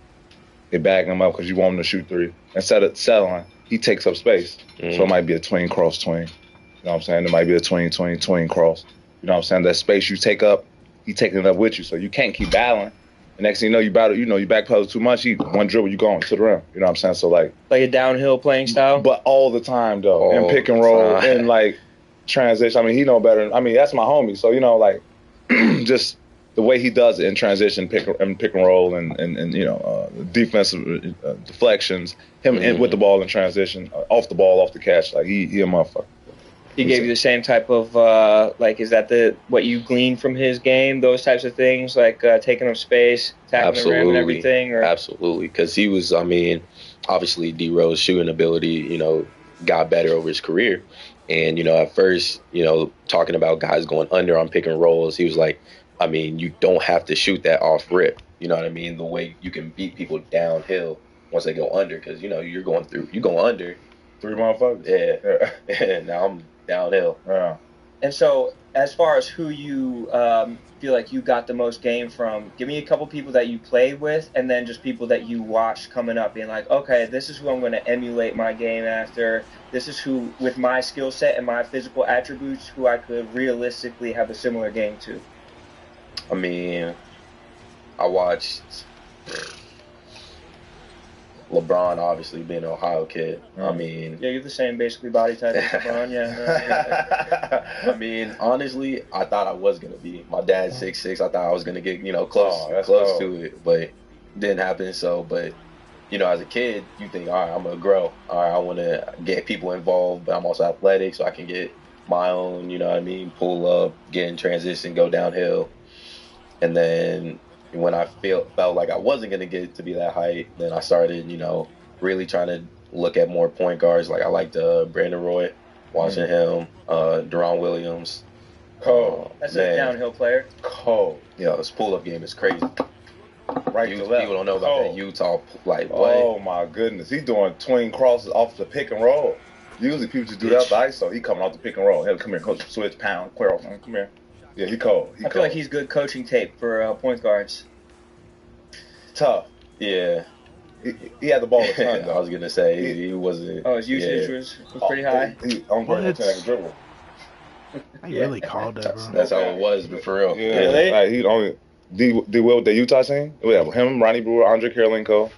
they bag him up because you want him to shoot three. Instead of settling, he takes up space. So it might be a tween cross tween. You know what I'm saying? It might be a tween cross. You know what I'm saying? That space you take up, he taking it up with you. So you can't keep battling. The next thing you know, you backpedal too much. One dribble, you going to the rim. You know what I'm saying? So like a downhill playing style? But all the time though. And pick and roll and like transition. I mean, he know better. I mean, that's my homie. So, you know, like just the way he does it in transition, pick and roll, and you know, defensive deflections, him with the ball in transition, off the ball, off the catch, like he a motherfucker. He gave you the same type of like, is that what you glean from his game? Those types of things, like taking up space, tackling the rim, and everything. Or? Absolutely, because he was. I mean, obviously D Rose shooting ability, you know, got better over his career, and you know, at first, you know, talking about guys going under on pick and rolls, he was like, I mean, you don't have to shoot that off rip. You know what I mean? The way you can beat people downhill once they go under, because, you know, you go under. Three motherfuckers. Yeah. Now I'm downhill. Yeah. And so, as far as who you feel like you got the most game from, give me a couple people that you played with, and then just people that you watched coming up, being like, okay, this is who I'm going to emulate my game after. This is who, with my skill set and my physical attributes, who I could realistically have a similar game to. I mean, I watched LeBron, obviously, being an Ohio kid. I mean... Yeah, you're the same basically body type as LeBron, yeah. I mean, honestly, I thought I was going to be. My dad's 6'6". I thought I was going to get, you know, close to it, but it didn't happen. So, but, you know, as a kid, you think, all right, I'm going to grow. All right, I want to get people involved, but I'm also athletic, so I can get my own, you know what I mean, pull up, get in transition, go downhill. And then when I felt like I wasn't going to get to be that height, then I started, you know, really trying to look at more point guards. Like I liked Brandon Roy, watching him, Deron Williams. Cold. That's a downhill player. Cold. Yeah, his pull-up game is crazy. Right to left. People don't know about that Utah, like, what? Oh, my goodness. He's doing tween crosses off the pick and roll. Usually people just do that with ISO. He coming off the pick and roll. Hey, come here, coach. Switch, pound, clear off. Come here. Yeah, he cold. I feel like he's good coaching tape for point guards. Tough. Yeah. He had the ball a ton, though. I was going to say, he wasn't. Oh, his usage was pretty high? He on point to dribble. I really called that, bro. That's how it was, but for real. Yeah. Really? Like, he only did well with the Utah team. We have him, Ronnie Brewer, Andre Karolinko.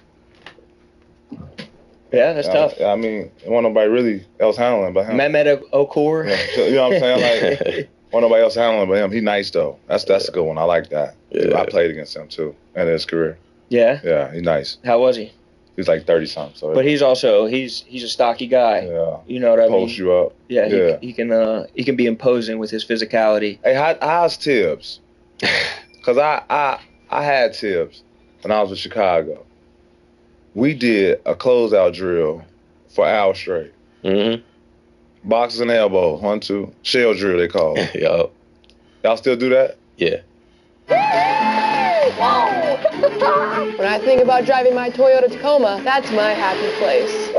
Yeah, that's tough. I mean, there wasn't nobody really else handling but him. Mehmet Okur. Yeah, you know what I'm saying? Like, wasn't nobody else handling but him. He nice, though. That's a good one. I like that. Yeah. I played against him, too, in his career. Yeah? Yeah, he's nice. How was he? He's like 30-something. So but he's also, he's a stocky guy. Yeah. You know what I mean? Post you up. Yeah, he can be imposing with his physicality. Hey, how's Tibbs? Because I had Tibbs when I was in Chicago. We did a closeout drill for hours straight. Mm-hmm. Boxes and elbows, 1, 2. Shell drill, they call it. Yup. Y'all still do that? Yeah. When I think about driving my Toyota Tacoma, that's my happy place.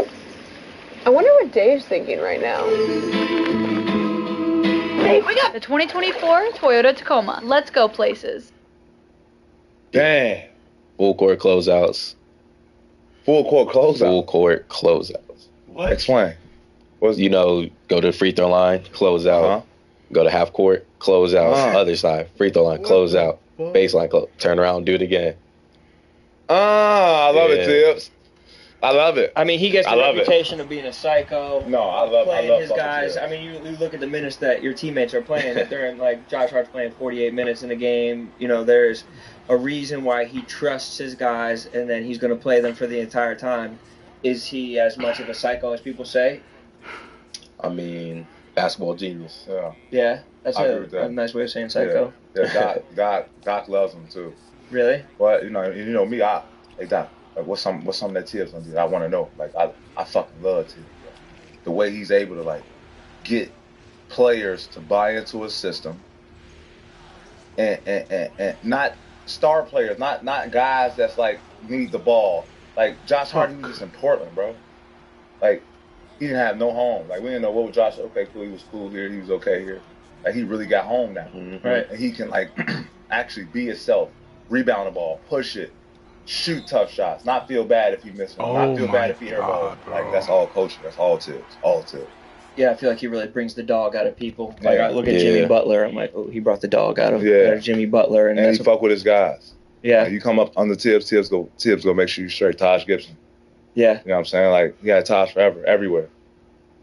I wonder what Dave's thinking right now. Hey, we got the 2024 Toyota Tacoma. Let's go places. Damn. Full court closeouts. Full court closeouts? Full court closeouts. What? Explain. You know, go to the free throw line, close out. Go to half court, close out. Other side, free throw line, close out. Baseline, turn around, do it again. I love it, Tibbs. I love it. I mean, he gets the love reputation of being a psycho. No, I love his guys. I mean, you look at the minutes that your teammates are playing. That they're in, like Josh Hart's playing 48 minutes in a game. You know, there's a reason why he trusts his guys, and then he's going to play them for the entire time. Is he as much of a psycho as people say? I mean, basketball genius. Yeah. Yeah, that's I agree with that. a nice way of saying psycho. Yeah, Doc loves him too. Really? But you know me, hey Doc, like, what's something that Tibbs gonna do? I want to know. Like I fucking love Tibbs. The way he's able to like get players to buy into his system, and not star players, not guys that's like need the ball. Like Josh Hart, he was just in Portland, bro. Like he didn't have no home. Like we didn't know what was Josh. Okay, cool. He was cool here. He was okay here. Like he really got home now, right? And he can like actually be himself, rebound the ball, push it, shoot tough shots, not feel bad if he misses, not feel bad if he airball. Like that's all coaching. That's all Tibbs. All Tibbs. Yeah, I feel like he really brings the dog out of people. Like I look at Jimmy Butler, I'm like, oh, he brought the dog out of Jimmy Butler, and he fuck with his guys. Yeah, you come up under Tibbs go make sure you straight Taj Gibson. Yeah, you know what I'm saying? Like he had Taj forever, everywhere.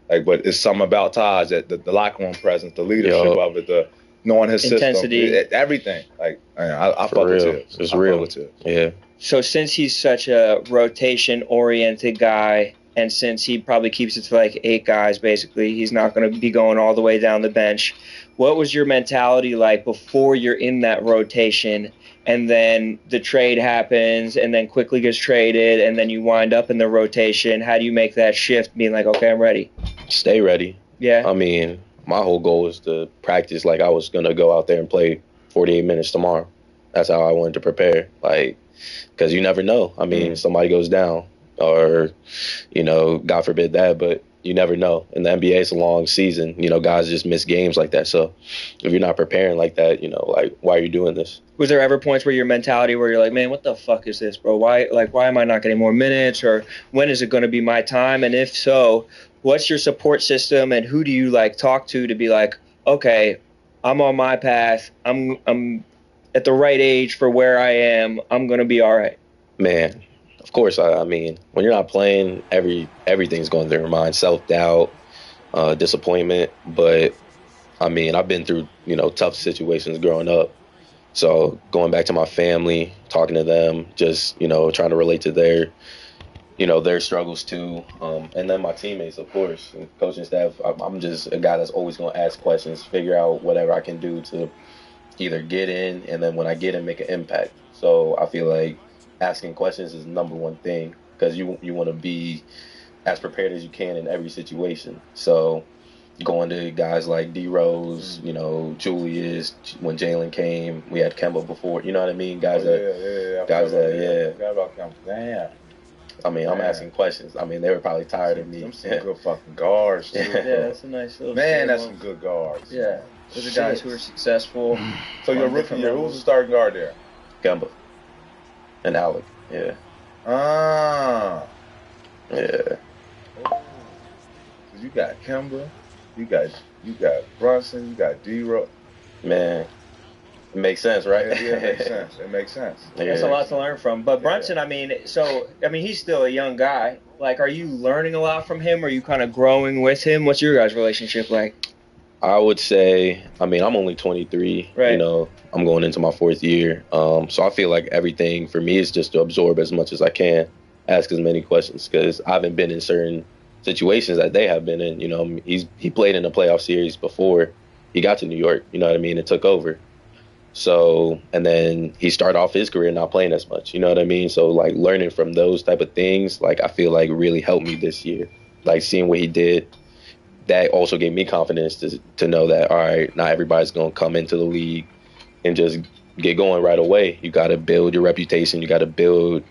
Like, but it's something about Taj, that the locker room presence, the leadership of it, the knowing his intensity, system, everything. Like I fuck with Tibbs. It's real. Yeah. So since he's such a rotation-oriented guy, and since he probably keeps it to like 8 guys, basically, he's not going to be going all the way down the bench. What was your mentality like before you're in that rotation, and then the trade happens, and then quickly gets traded, and then you wind up in the rotation? How do you make that shift, being like, okay, I'm ready? Stay ready. Yeah. I mean, my whole goal was to practice like I was going to go out there and play 48 minutes tomorrow. That's how I wanted to prepare. Like, because you never know. I mean, somebody goes down or, you know, God forbid that, but you never know. In the NBA, it's a long season. You know, guys just miss games like that. So if you're not preparing like that, you know, like, why are you doing this? Was there ever points where your mentality where you're like, man, what the fuck is this, bro? Why am I not getting more minutes? Or when is it going to be my time? And if so, what's your support system, and who do you like talk to be like, okay, I'm on my path. I'm at the right age for where I am. I'm going to be all right. Man, of course. I mean, when you're not playing, everything's going through your mind, self-doubt, disappointment. But, I mean, I've been through, you know, tough situations growing up. So going back to my family, talking to them, just, you know, trying to relate to their struggles too. And then my teammates, of course, and coaching staff. I'm just a guy that's always going to ask questions, figure out whatever I can do to either get in, and then when I get in, make an impact. So I feel like asking questions is the number one thing, because you want to be as prepared as you can in every situation. So going to guys like D Rose, you know, Julius, when Jalen came, we had Kemba before, you know what I mean? Guys I forgot about Kemba. Damn. I mean, I'm asking questions. I mean, they were probably tired of me. Some good fucking guards, too. Yeah, that's a nice little that's some good guards. Yeah. Those are guys who are successful. So your rookie year, who was the starting guard there? Kemba. And Alec, yeah. Ah. Yeah. You got Kemba, you got Brunson, you got D-Rose. Man, it makes sense, right? Yeah, it makes sense. It makes sense. Yeah. There's a lot to learn from. But Brunson, I mean, he's still a young guy. Like, are you learning a lot from him? Are you kind of growing with him? What's your guys' relationship like? I would say, I mean, I'm only 23. Right. You know, I'm going into my 4th year. So I feel like everything for me is just to absorb as much as I can, ask as many questions, because I haven't been in certain situations that they have been in. You know, he played in a playoff series before he got to New York, you know what I mean, and took over. So, and then he started off his career not playing as much, you know what I mean? So, like, learning from those type of things, like, I feel like really helped me this year. Like, seeing what he did, that also gave me confidence to know that, all right, not everybody's going to come into the league and just get going right away. You got to build your reputation. You got to build,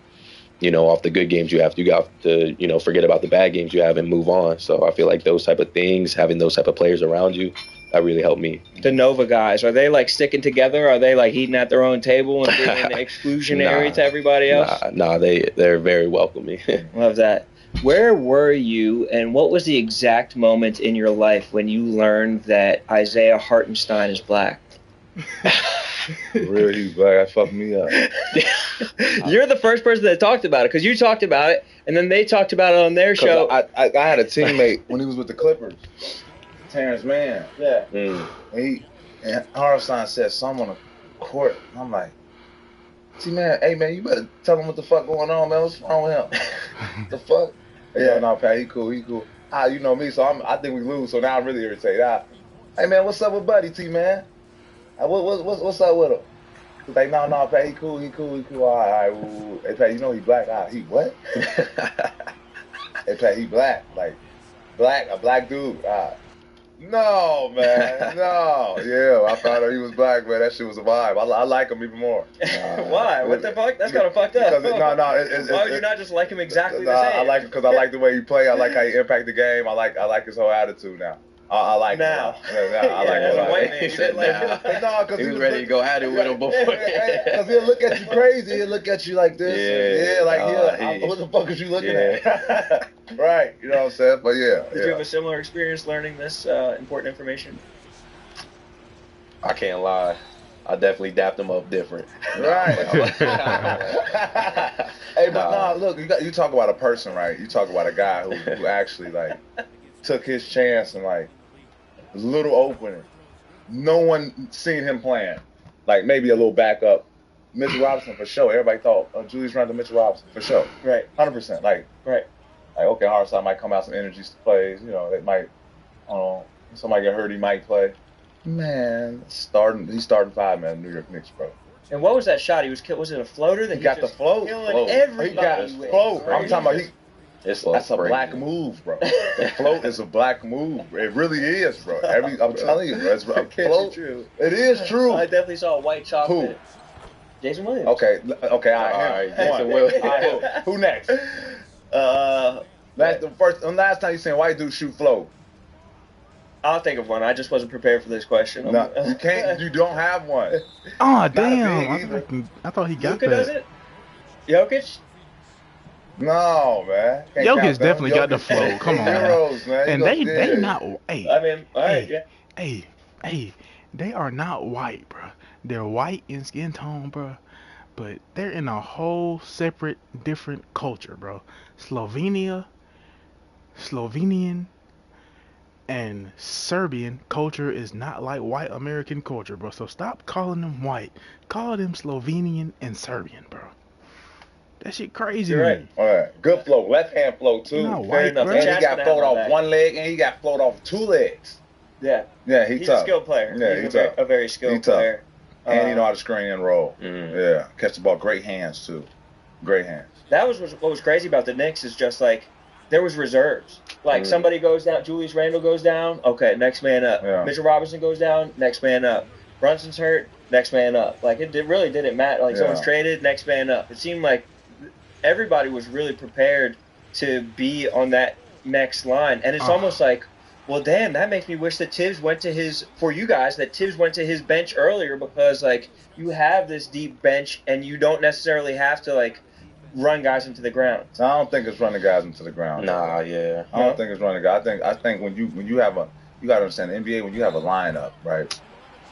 you know, off the good games you have. You got to, you know, forget about the bad games you have and move on. So I feel like those type of things, having those type of players around you, that really helped me. The Nova guys, are they like sticking together? Are they like eating at their own table and being exclusionary to everybody else? Nah, they're very welcoming. Love that. Where were you, and what was the exact moment in your life when you learned that Isaiah Hartenstein is black? For real, he's black. That fucked me up. You're the first person that talked about it because you talked about it, and then they talked about it on their show. I had a teammate when he was with the Clippers, Terrence Mann. Yeah. And Harrison said something on the court. And I'm like, T-Man, hey, man, you better tell him what the fuck going on, man. What's wrong with him? The fuck? Yeah, no, Pat, he cool. You know me, so I think we lose, so now I'm really irritated. Hey, man, what's up with Buddy, T-Man? What's up with him? He's like, no, Pat, he cool. All right. Hey, Pat, you know he black. He what? Hey, Pat, he black. Like, a black dude. No, man, no. Yeah, I found out he was black, man. That shit was a vibe. I like him even more. Why? What the fuck? That's kind of fucked up. Why would you not just like him exactly the same? I like him because I like the way he play. I like how he impact the game. I like his whole attitude now. I like now. Him. Now. I like him. As a white man, you didn't like him. No, because he was ready to go at it with him before. Because he'll look at you crazy. He'll look at you like this. What the fuck is you looking at? Right. You know what I'm saying? But yeah. Did you have a similar experience learning this important information? I can't lie. I definitely dapped him up different. Right. Hey, but look, you talk about a person, right? You talk about a guy who actually like took his chance and like little opening. No one seen him playing. Like maybe a little backup. Mitchell Robinson for sure. Everybody thought Julius Randle, Mitchell Robinson for sure. Right. 100%. Like okay, Hardside might come out some energy plays. You know, they might. Somebody get hurt, he might play. Man, he's starting 5 man. New York Knicks, bro. And what was that shot? Was it a floater that he got the float? Everybody. He got the float. I'm talking about that's a black move, bro. The float is a black move. It really is, bro. I'm telling you, bro. It's a float. True. It is true. I definitly saw a white chocolate. Who? Jason Williams. Okay, all right. Jason Williams. Who next? Last time you seen white dude shoot float. I'll think of one. I just wasn't prepared for this question. No, you can't. You don't have one. Oh damn! I thought he got Luka that. Does it? Jokic? No, man. Jokic definitely got the flow. Come on, Heroes, man. And they not. Hey, I mean, all right, yeah. Hey, they are not white, bro. They're white in skin tone, bro, but they're in a whole separate, different culture, bro. Slovenian, and Serbian culture is not like white American culture, bro. So stop calling them white. Call them Slovenian and Serbian, bro. That shit crazy. You're right. All right. Good flow. Left hand flow too. Fair enough. And he got float off one leg and he got float off 2 legs. Yeah. Yeah, he's tough. a skilled player. Yeah, he's tough. A very skilled player. And he know how to screen and roll. Yeah. Catch the ball. Great hands too. Great hands. That was what was crazy about the Knicks is just like there was reserves. Like somebody goes down, Julius Randle goes down, okay, next man up. Yeah. Mitchell Robinson goes down, next man up. Brunson's hurt, next man up. Like it really didn't matter. Like someone's traded, next man up. It seemed like everybody was really prepared to be on that next line. And it's almost like, well, damn, that makes me wish that Tibbs went to his bench earlier because, like, you have this deep bench and you don't necessarily have to, like, run guys into the ground. So I don't think it's running guys into the ground. Nah, yeah. I don't think it's running guys. I think when you have you got to understand the NBA, when you have a lineup, right,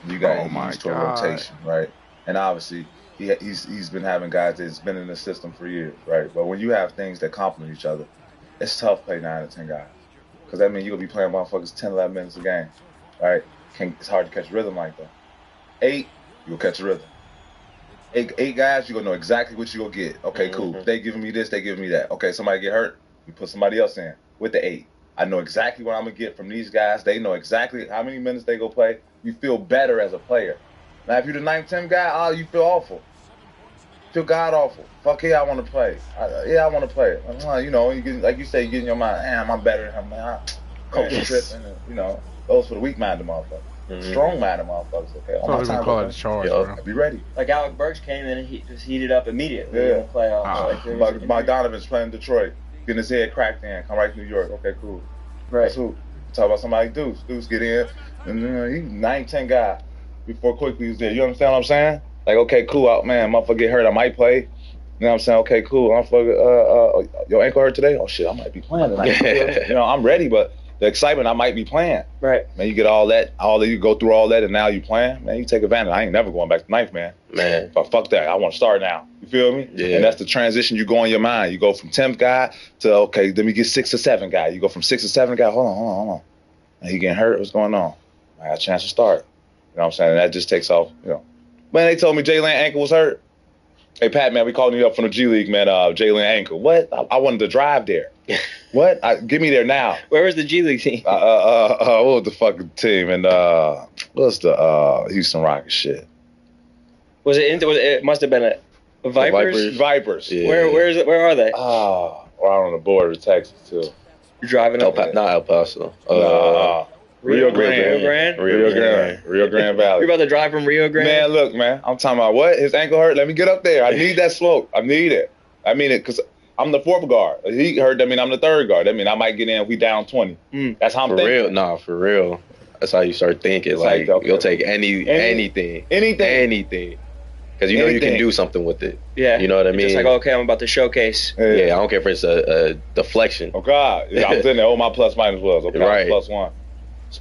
you got to use to a rotation, right? And obviously, he's been having guys that's been in the system for years, right? But when you have things that complement each other, it's tough to play 9 or 10 guys. Because that means you're going to be playing motherfuckers 10, 11 minutes a game, right? It's hard to catch rhythm like that. 8, you'll catch a rhythm. 8 guys, you're going to know exactly what you're going to get. Okay, cool. They giving me this, they giving me that. Okay, somebody get hurt, you put somebody else in with the 8. I know exactly what I'm going to get from these guys. They know exactly how many minutes they go play. You feel better as a player. Now, if you're the 9, 10 guy, you feel awful. Feel god awful. Fuck yeah, I want to play. I want to play. You know, you get, like you say, you get in your mind, damn, I'm better than him, man. Coach tripping, you know, those for the weak-minded motherfuckers. Strong-minded motherfuckers, okay? All my time, call it a charge, bro. Be ready. Like Alec Burks came in and he just heated up immediately in the playoffs. Mike Donovan's playing Detroit, getting his head cracked in, come right to New York. Okay, cool. Right. That's who. Talk about somebody like Deuce. Deuce get in, and he's 9, 10 guy before Quickly was there. You understand what I'm saying? Like, okay, cool, man, motherfucker get hurt, I might play. You know what I'm saying? Okay, cool. Motherfucker, your ankle hurt today? Oh shit, I might be playing tonight. You know, I'm ready, but the excitement, I might be playing. Right. Man, you get you go through all that, and now you playing. Man, you take advantage. I ain't never going back to ninth, man. But fuck that. I want to start now. You feel me? Yeah. And that's the transition you go in your mind. You go from 10th guy to, okay, let me get 6 or 7 guy. You go from 6 or 7 guy. Hold on. And he getting hurt. What's going on? I got a chance to start. You know what I'm saying? And that just takes off, Man, they told me Jalen ankle was hurt. Hey, Pat, man, we calling you up from the G League, man. Jalen ankle. What? I wanted to drive there. What? Get me there now. Where was the G League team? What was the fucking team? And what's the Houston Rockets shit? It must have been a Vipers? Vipers. Yeah. Where are they? Right on the border of Texas, too. You're driving up not El Paso. Rio Grande Valley. You're about to drive from Rio Grande? Man, look, man. I'm talking about what? His ankle hurt? Let me get up there. I need that slope. I need it. I mean it because I'm the 4th guard. He hurt. That mean I'm the 3rd guard. That mean I might get in if we down 20. That's how I'm thinking. Real? Nah, for real. That's how you start thinking. It's like okay. You'll take anything. Because you know you can do something with it. Yeah. You know what I mean? Just like, okay, I'm about to showcase. Yeah, I don't care if it's a deflection. Oh, God. I'm sitting there. My plus minus was. Okay, right. Plus 1.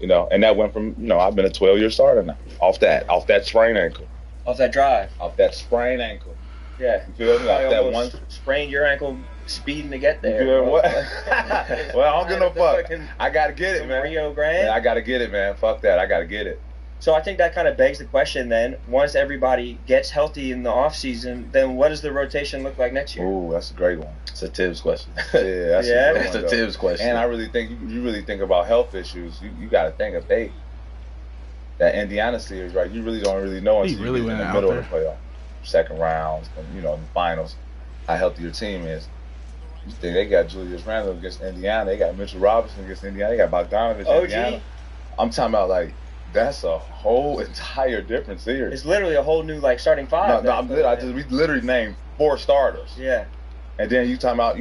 And that went from, I've been a 12-year starter now. Off that sprained ankle. Off that drive. Off that sprained ankle. Yeah. You feel me? Off that one. Sprained your ankle speeding to get there. You feel what? Well, I don't give no fuck. I got to get it, man. Rio Grande? Man, I got to get it, man. Fuck that. I got to get it. So I think that kind of begs the question then, once everybody gets healthy in the offseason, then what does the rotation look like next year? Ooh, that's a great one. It's a Tibbs question. Yeah, that's a Tibbs question. And I really think you really think about health issues. You got to think if that Indiana series, right? You really don't really know until you get in the middle of the playoff, second rounds, and the finals, how healthy your team is. You think they got Julius Randle against Indiana, they got Mitchell Robinson against Indiana, they got Bogdanovich against Indiana. I'm talking about like. That's a whole entire different series. It's literally a whole new starting five. We literally named 4 starters. Yeah. And then you talking about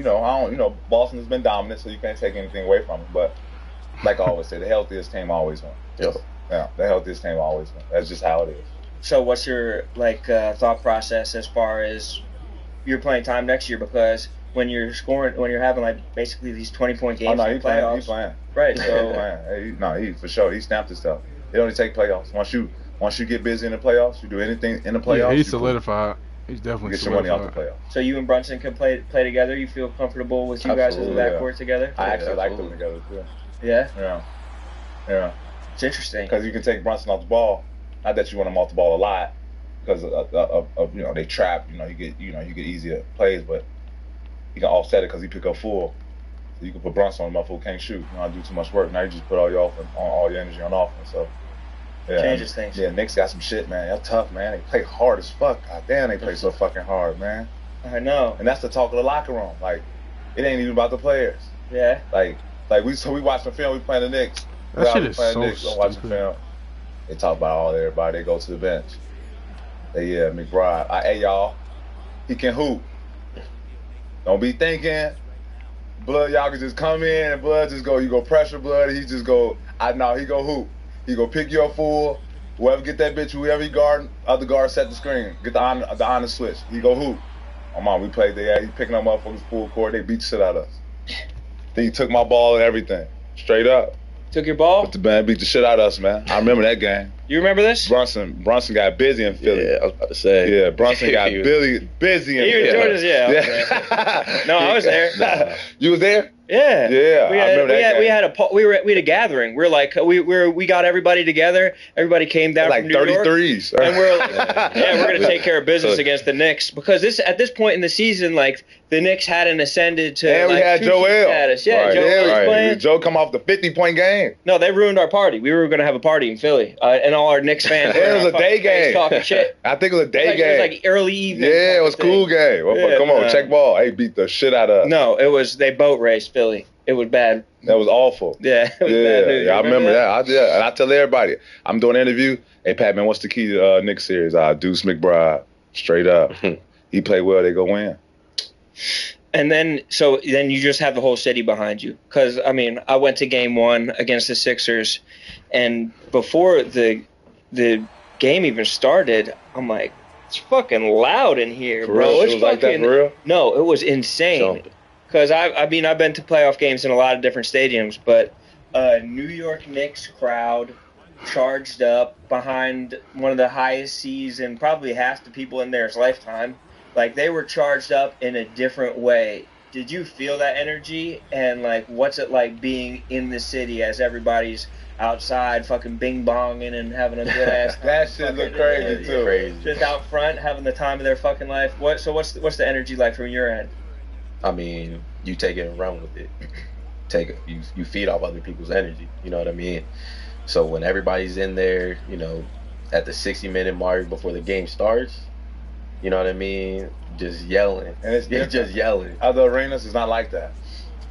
Boston has been dominant, so you can't take anything away from it. But like I always say, the healthiest team always wins. Yep. Yeah, the healthiest team always wins. That's just how it is. So what's your thought process as far as you're playing time next year? Because when you're having basically these 20-point games in the playoffs. He's playing. Right. So he for sure. He snapped his stuff. It only take playoffs. Once you get busy in the playoffs, you do anything in the playoffs. Yeah, he's solidified. He's definitely get your money off the playoffs. So you and Brunson can play together. You feel comfortable with you guys as a backcourt together? I actually like them together too. Yeah. Yeah. It's interesting because you can take Brunson off the ball. Not that you want him off the ball a lot, because of they trap. You get easier plays, but you can offset it because he pick up full. So you can put Brunson on him, motherfucker can't shoot. You don't do too much work. Now you just put all your energy on offense. So changes things. Yeah, Knicks got some shit, man. They're tough, man. They play hard as fuck. God damn, they play so fucking hard, man. I know. And that's the talk of the locker room. Like, it ain't even about the players. Yeah. Like we watching film. We playing the Knicks. That shit is so stupid. Watching film. They talk about everybody. They go to the bench. McBride. Hey y'all, he can hoop. Don't be thinking. Blood, y'all can just come in and Blood just go. You go pressure Blood. He just go. He go hoop. He go pick you up full. Whoever get that bitch, whoever he guard, other guard set the screen. Get the honor switch. He go hoop. We played there. He picking up motherfuckers full court. They beat the shit out of us. Then he took my ball and everything. Straight up. Took your ball? But the man beat the shit out of us, man. I remember that game. You remember this? Brunson got busy in Philly. Yeah, I was about to say. Yeah, Brunson got busy in Philly. Yeah. No, I was there. You was there? Yeah. Yeah. I remember that game. We had a gathering. We got everybody together. Everybody came down from New York. 33s. And we're we're gonna take care of business against the Knicks because at this point in the season, the Knicks hadn't ascended to we had Joel status. Yeah, right. Joel was playing. Joe come off the 50-point game. No, they ruined our party. We were gonna have a party in Philly, and all our Knicks fans. It was a day game. Talking shit. I think it was a day game. It was early evening. Yeah, it was a cool game. Well, come on, check ball. Hey, beat the shit out of us. No, they boat raced Philly. It was bad. That was awful. Yeah, it was bad news. I remember that. And I tell everybody, I'm doing an interview. Hey, Pat, man, what's the key to Knicks series? Deuce McBride, straight up. He played well. They go win. And then you just have the whole city behind you. Because, I went to game 1 against the Sixers, and before the game even started, I'm like, it's fucking loud in here, for bro. Real? It's it was like that for real? No, it was insane. Because I've been to playoff games in a lot of different stadiums, but a New York Knicks crowd charged up behind one of the highest seas in probably half the people in there's lifetime. Like, they were charged up in a different way. Did you feel that energy? And, like, what's it like being in the city as everybody's outside fucking bing-bonging and having a good-ass time? That shit look crazy, too. Crazy. Just out front, having the time of their fucking life. What's the energy like from your end? I mean, you take it and run with it. You feed off other people's energy. You know what I mean? So when everybody's in there, you know, at the 60-minute mark before the game starts, you know what I mean? Just yelling. And it's just yelling. Other arenas, it's not like that.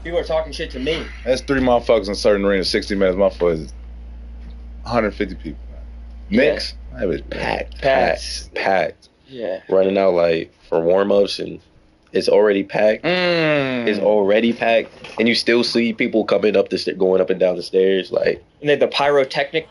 People are talking shit to me. There's 3 motherfuckers in certain arenas, 60 minutes. Motherfuckers, 150 people. Knicks, that was packed. Yeah. Running out like for warm-ups and it's already packed. It's already packed, and you still see people coming up going up and down the stairs. Like, and then the pyrotechnic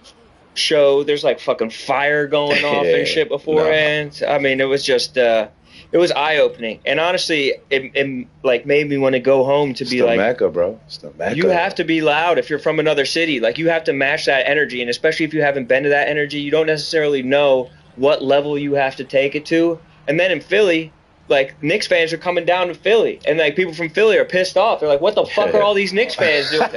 show. There's like fucking fire going off and shit beforehand. I mean, it was just it was eye-opening, and honestly, it like made me want to go home to be like, Mecca, bro. It's the Mecca. You have to be loud if you're from another city. Like, you have to match that energy, and especially if you haven't been to that energy, you don't necessarily know what level you have to take it to. And then in Philly, like, Knicks fans are coming down to Philly, and like people from Philly are pissed off. They're like, "What the fuck are all these Knicks fans doing?"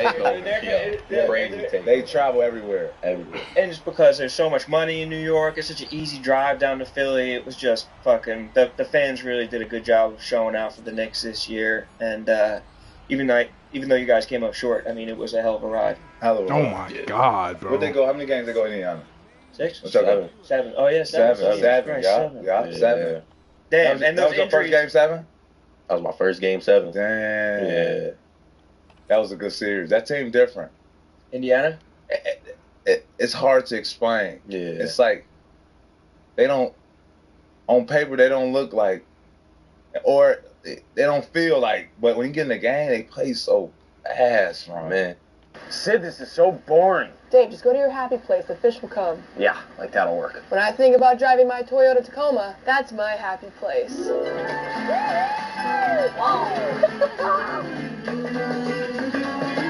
They travel everywhere. And just because there's so much money in New York, it's such an easy drive down to Philly. It was just fucking. The fans really did a good job of showing out for the Knicks this year, and even though you guys came up short, I mean, it was a hell of a ride. Oh my God, bro! Where'd they go? How many games they go in Indiana? 6? Seven. 7. Oh yeah, 7. Seven. Right, 7. Damn, and those that was your first game 7? That was my first game 7. Damn. Yeah. That was a good series. That team different. Indiana? It's hard to explain. Yeah. It's like they don't, on paper, they don't look like, or they don't feel like, but when you get in the game, they play so ass, man. Sid, this is so boring. Dave, just go to your happy place. The fish will come. Yeah, like that'll work. When I think about driving my Toyota Tacoma, that's my happy place.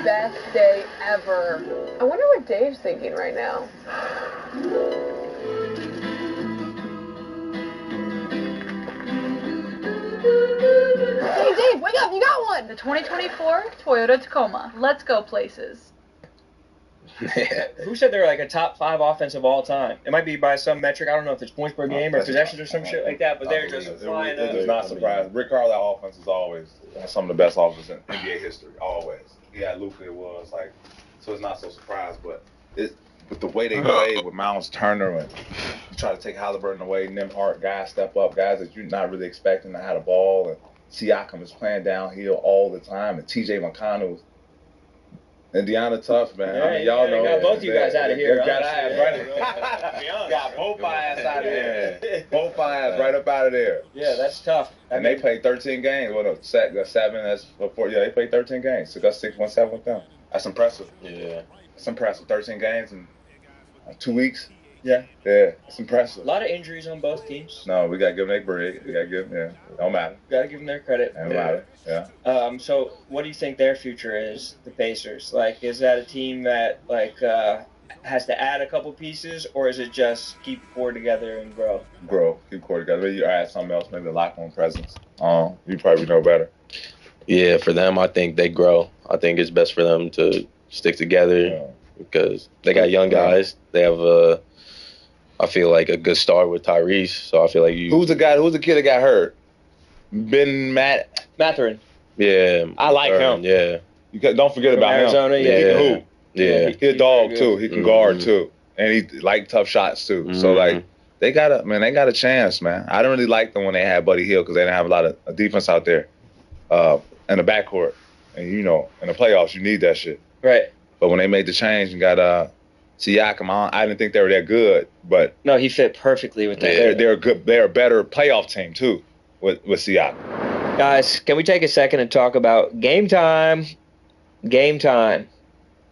Best day ever. I wonder what Dave's thinking right now. Hey, Dave, wake up. You got one. The 2024 Toyota Tacoma. Let's go places. Who said they're like a top 5 offense of all time? It might be by some metric. I don't know if it's points per game or possessions or some shit like that, but they're just flying up. It was not surprised. Rick Carlisle offense is always some of the best offenses in NBA history. Always. He had Luka. It was like, so it's not so surprised, but with the way they played with Miles Turner and you try to take Halliburton away, Nembhard, guys step up, guys that you're not really expecting to have the ball, and Siakam is playing downhill all the time, and TJ McConnell. Indiana tough, man. Yeah, I mean, y'all know. Got both of you guys out of here. Got both eyes out of there. Both eyes right up out of there. Yeah, that's tough. And they played 13 games. Well, no, 7. That's before. Yeah, they played 13 games. So got 6-1-7 with them. That's impressive. Yeah, that's impressive. 13 games in 2 weeks. Yeah, it's impressive. A lot of injuries on both teams. No, we gotta give them their break. We gotta give them. Yeah, don't matter. Gotta give them their credit. Don't matter. Yeah. So, what do you think their future is? The Pacers. Like, is that a team that has to add a couple pieces, or is it just keep core together and grow? Keep core together. Maybe you add something else. Maybe a locker room presence. You probably know better. Yeah, for them, I think they grow. I think it's best for them to stick together because they got young guys. They have I feel like a good start with Tyrese. So I feel like Who's the kid that got hurt? Mathurin. Yeah. I like him. Yeah. Don't forget about Arizona, him. Yeah. He can hoop. Yeah. He's a dog too. He can guard too. And he like tough shots too. So like they got a chance, man. I didn't really like them when they had Buddy Hield because they didn't have a lot of defense out there in the backcourt. And in the playoffs you need that shit. Right. But when they made the change and got Siakam, I didn't think they were that good, but no, he fit perfectly with that. They're good. They're a better playoff team too with Siakam. Guys, can we take a second and talk about Game Time? Game Time,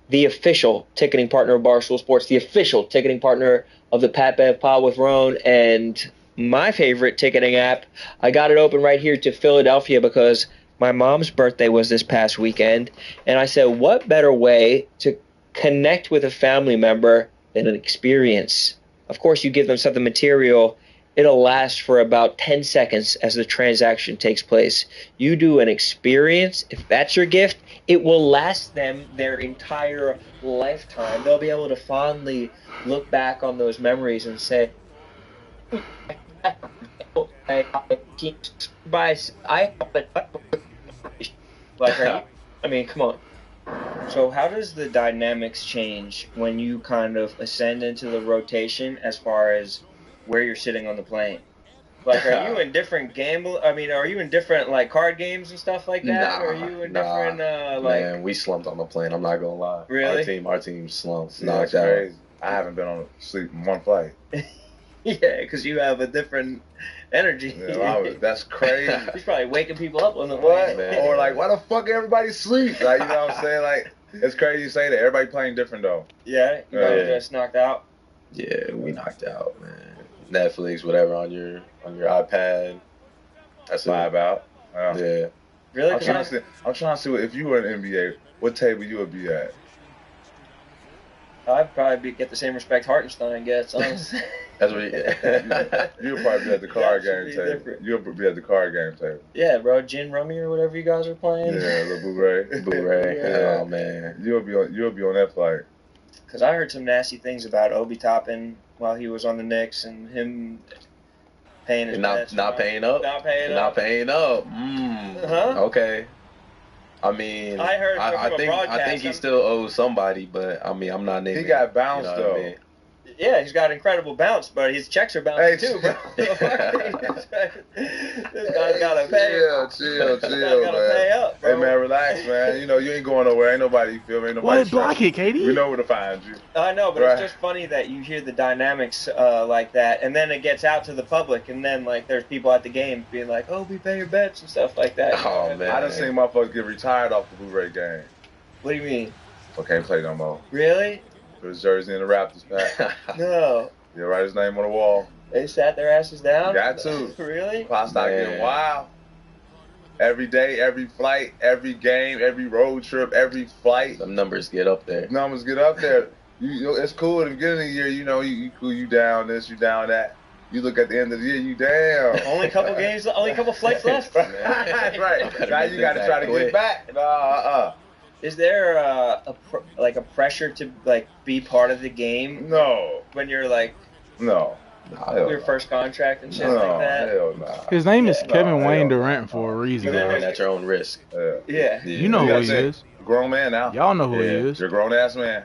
the official ticketing partner of Barstool Sports, the official ticketing partner of the Pat Bev Pod with Roan, and my favorite ticketing app. I got it open right here to Philadelphia because my mom's birthday was this past weekend, and I said, what better way to connect with a family member than an experience. Of course, you give them something material, it'll last for about 10 seconds as the transaction takes place. You do an experience, if that's your gift, it will last them their entire lifetime. They'll be able to fondly look back on those memories and say, I mean, come on. So how does the dynamics change when you kind of ascend into the rotation as far as where you're sitting on the plane? Like, are you in different are you in different, like, card games and stuff like that? Or are you in different, Man, we slumped on the plane. I'm not gonna lie. Really? Our team slumped. Yeah, that's crazy. I haven't been on sleep in one flight. Yeah, because you have a different energy. Yeah, that's crazy. He's probably waking people up on the what? plane. Or like, why the fuck everybody sleep? Like, you know what I'm saying? Like, it's crazy you say that. Everybody playing different though. Yeah, you guys just knocked out. Yeah, we knocked out, man. Netflix, whatever on your iPad. That's Vibe out. Yeah. Really? I'm trying to see if you were in NBA, what table you would be at. I'd probably get the same respect Hartenstein gets, honestly. That's what You'll probably be at the card game table. Different. You'll be at the card game table. Yeah, bro, gin rummy or whatever you guys are playing. Yeah, the Boo-Ray. Yeah. Oh man, you'll be on that flight. Because I heard some nasty things about Obi Toppin while he was on the Knicks and him paying his not paying up. Okay. I mean, I heard I think he still owes somebody, but I mean, I'm not naming. He got bounced though. I mean? Yeah, he's got incredible bounce, but his checks are bouncing too, bro. This guy's gotta pay. Chill, man. Pay up, bro. Hey man, relax, man. You know you ain't going nowhere. Ain't nobody. You feel me? Ain't nobody. What? Block it, KD. We know where to find you. I know, but It's just funny that you hear the dynamics like that, and then it gets out to the public, and then like there's people at the game being like, "Oh, we pay your bets" and stuff like that. Oh man, I done seen motherfuckers get retired off the Blu-ray game. What do you mean? So can't play no more. Really? Put his jersey in the Raptors pack. No. Yeah, write his name on the wall. They sat their asses down? Got to. Really? Clock start getting wild. Every day, every flight, every game, every road trip, every flight. The numbers get up there. It's cool at the beginning of the year, you cool, you down this, you down that. You look at the end of the year, you down. Only a couple games, only a couple flights left. Right. Now you got to try to get back. Is there a pressure to like be part of the game? No. When you're like your first contract and shit like that. Hell no. His name is Kevin Wayne Durant for a reason. You're at your own risk. Yeah. You know who he is. Grown man now. Y'all know who he is. You're a grown ass man.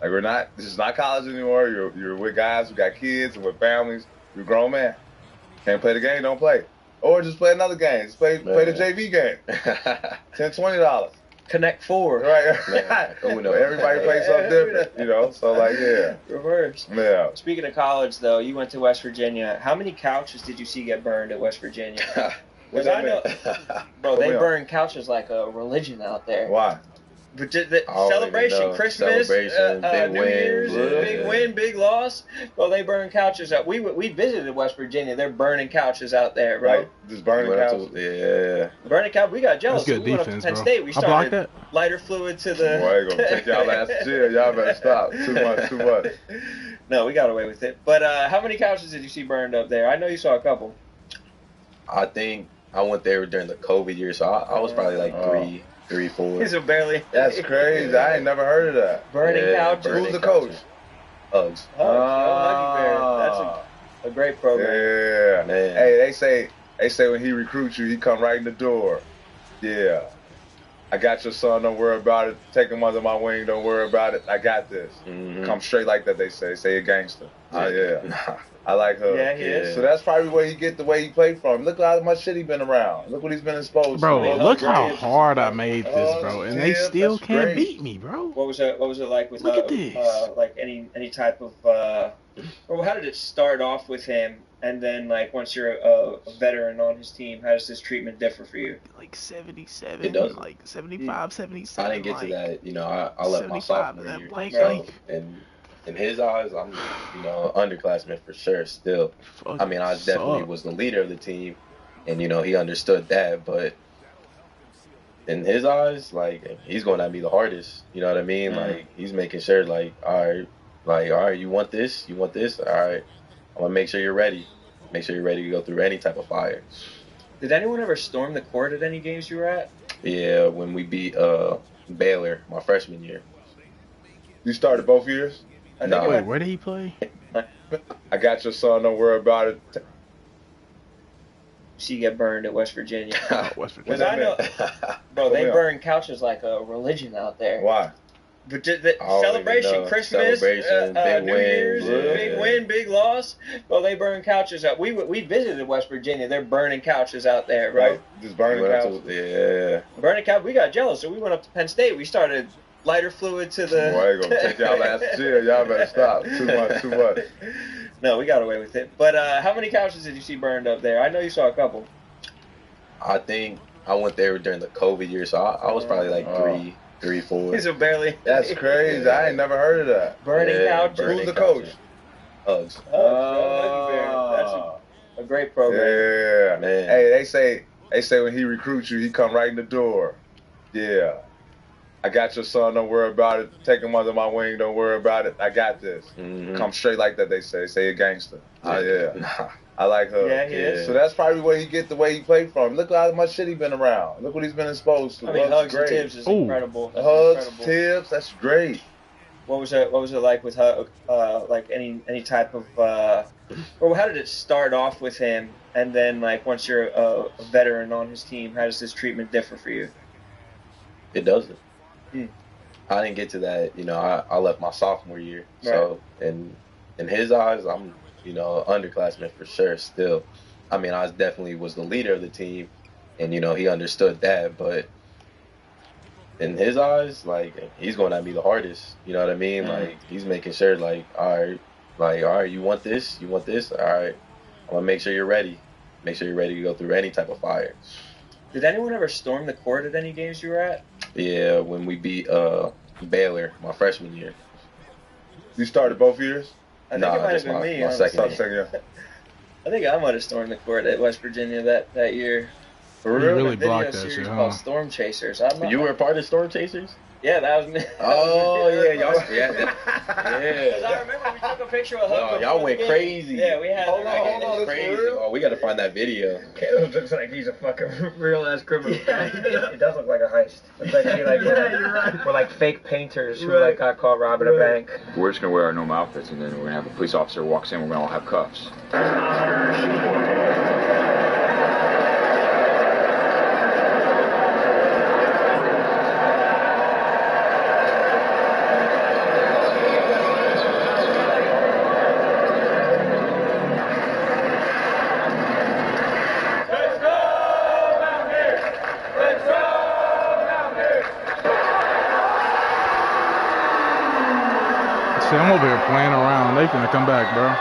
Like this is not college anymore. You're with guys who got kids and with families. You're a grown man. Can't play the game, don't play. Or just play another game. Just play the JV game. $10, $20. Connect Four. Right. Everybody plays something different, so like, yeah. Reverse. Yeah. Speaking of college, though, you went to West Virginia. How many couches did you see get burned at West Virginia? Because I know, bro, they burn couches like a religion out there. Why? But celebration, Christmas, big New Year's, big win, big loss. Well, they burn couches out. We visited West Virginia. They're burning couches out there, bro. Right. Just burning couches. Yeah. Burning couch. We got jealous. That's good we went defense, up to Penn bro. State. We started lighter fluid to the. Boy, I ain't gonna take y'all ass to jail. Y'all better stop. Too much. No, we got away with it. But how many couches did you see burned up there? I know you saw a couple. I think I went there during the COVID year, so I was probably like 3, 4. These are barely. That's crazy. I ain't never heard of that. Burning couches. Who's the coach? Uggs. Huggy Bear. That's a great program. Yeah. Man. Hey, they say when he recruits you, he come right in the door. Yeah. I got your son. Don't worry about it. Take him under my wing. Don't worry about it. I got this. Mm-hmm. Come straight like that. They say a gangster. Yeah. I like her. Yeah, he is. So that's probably where he get the way he played from. Look how much shit he been around. Look what he's been exposed to. Bro, look how hard I made this, bro, and they still can't beat me, bro. What was it like with look at this. Like any type of well, how did it start off with him, and then like once you're a veteran on his team, how does this treatment differ for you? Like 77, it does. like 75, 77. I didn't get to that. I left my sophomore year. And in his eyes, I'm, underclassman for sure still. I mean, I definitely was the leader of the team, and, he understood that, but in his eyes, like he's going at me the hardest. You know what I mean? Like he's making sure, like, all right, you want this, all right, I'm gonna make sure you're ready. Make sure you're ready to go through any type of fire. Did anyone ever storm the court at any games you were at? Yeah, when we beat Baylor my freshman year. You started both years? No. Wait, where did he play? I got your son. Don't worry about it. She get burned at West Virginia. West Because Virginia. I know, bro, they burn couches like a religion out there. Why? But the celebration, Christmas, celebration, big New win, Year's, yeah. big win, big loss. Well, they burn couches out. We visited West Virginia. They're burning couches out there, bro. Right? Just burning couches. Yeah. Burning couch. We got jealous, so we went up to Penn State. We started lighter fluid to the. Boy, I ain't gonna take y'all ass to jail. Y'all better stop. Too much. No, we got away with it. But how many couches did you see burned up there? I know you saw a couple. I think I went there during the COVID year, so I was probably like three, 4. He's a barely. That's crazy. I ain't never heard of that. Burning couches. Who's the coach? Hugs. That's a great program. Yeah, man. Hey, they say when he recruits you, he come right in the door. Yeah. I got your son, don't worry about it. Take him under my wing, don't worry about it. I got this. Come straight like that, they say. They say a gangster. Yeah. I like her. Yeah, he is. So that's probably where he get the way he played from. Look how much shit he been around. Look what he's been exposed to. I mean, Hugs and great. Tibbs is incredible. Hugs, Tibbs, that's great. What was it like with like any type of or how did it start off with him, and then like once you're a veteran on his team, how does this treatment differ for you? It doesn't. I didn't get to that, I left my sophomore year. Right. So in his eyes, I'm, an underclassman for sure still. I mean, I definitely was the leader of the team, and he understood that, but in his eyes, like, he's going at me the hardest. You know what I mean? Like, he's making sure, like, all right, you want this, all right, I'm gonna make sure you're ready. Make sure you're ready to go through any type of fire. Did anyone ever storm the court at any games you were at? Yeah, when we beat Baylor my freshman year. You started both years? I think it might have been me. My second year. I think I might have stormed the court at West Virginia that year. For You real? really A video blocked that series shit, called huh? Storm Chasers. You were a part of Storm Chasers? Yeah, that was me. Oh, yeah, y'all. Yeah. Because I remember we took a picture of Hug. Y'all went crazy. Yeah, we had. Hold on, Crazy. Oh, we gotta find that video. Caleb looks like he's a fucking real ass criminal. It does look like a heist. It's like, You're right. we're like fake painters who like got caught robbing a bank. We're just gonna wear our normal outfits, and then we're gonna have a police officer walks in. We're gonna all have cuffs. See, I'm over here playing around. They finna come back, bro.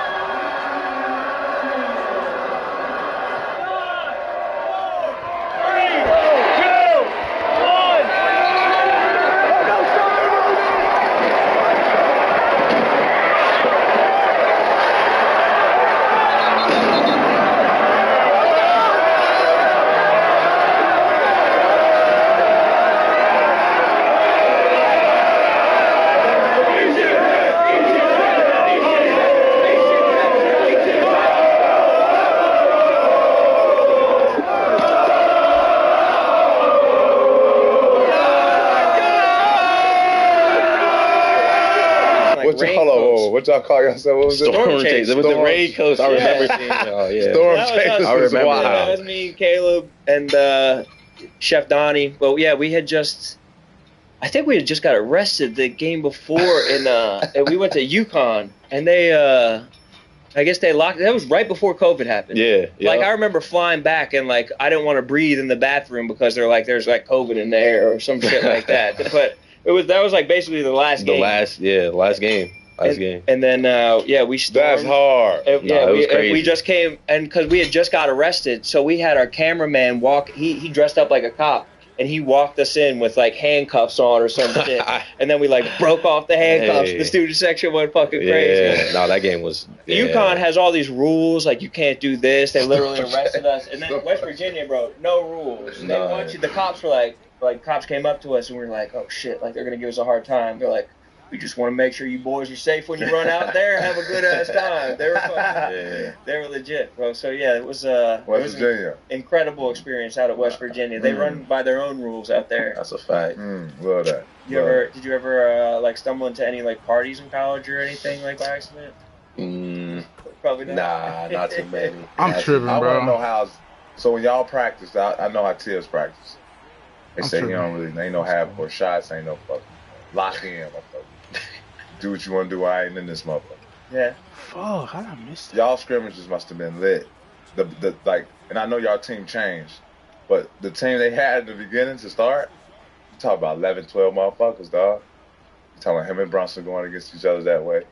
What y'all call yourself? What was it? Storm Chasers. It was the raid coast. I remember seeing. Oh yeah. Storm That was Chasers. us. I remember wild. That was me, Caleb, and Chef Donnie. Well, yeah, we had just. I think we had just got arrested the game before, and we went to UConn, and they. I guess they locked. That was right before COVID happened. Yeah. Like I remember flying back, and like I didn't want to breathe in the bathroom because they're like there's like COVID in the air or some shit like that. But that was like basically the last game. Last game. And then we stormed. That's hard. it was crazy. We just came, and because we had just got arrested, so we had our cameraman walk. He dressed up like a cop, and he walked us in with like handcuffs on or some shit. And then we like broke off the handcuffs. Hey. The student section went fucking crazy. Yeah. No, that game was. Yeah. UConn has all these rules, like you can't do this. They literally arrested us. And then West Virginia, bro, no rules. They want you. The cops were like, like cops came up to us and we were like, oh shit, like they're gonna give us a hard time. They're like, we just want to make sure you boys are safe when you run out there and have a good ass time. They were they were legit, bro. So yeah, it was West Virginia. An incredible experience out at West Virginia. They run by their own rules out there. That's a fact. Love that. Did you ever like stumble into any like parties in college or anything like by accident? Probably not. Nah, not too many. I'm tripping, bro. I want to know how. So when y'all practice, I know how Tibbs practice. They say you don't really, ain't no half court shots, ain't no fucking lock in, motherfucker. Do what you want to do. I ain't in this motherfucker. Yeah. Fuck, how did I miss that? Y'all scrimmages must have been lit. The like, and I know y'all team changed, but the team they had in the beginning to start, you talk about 11, 12 motherfuckers, dog. You talking about him and Brunson going against each other that way.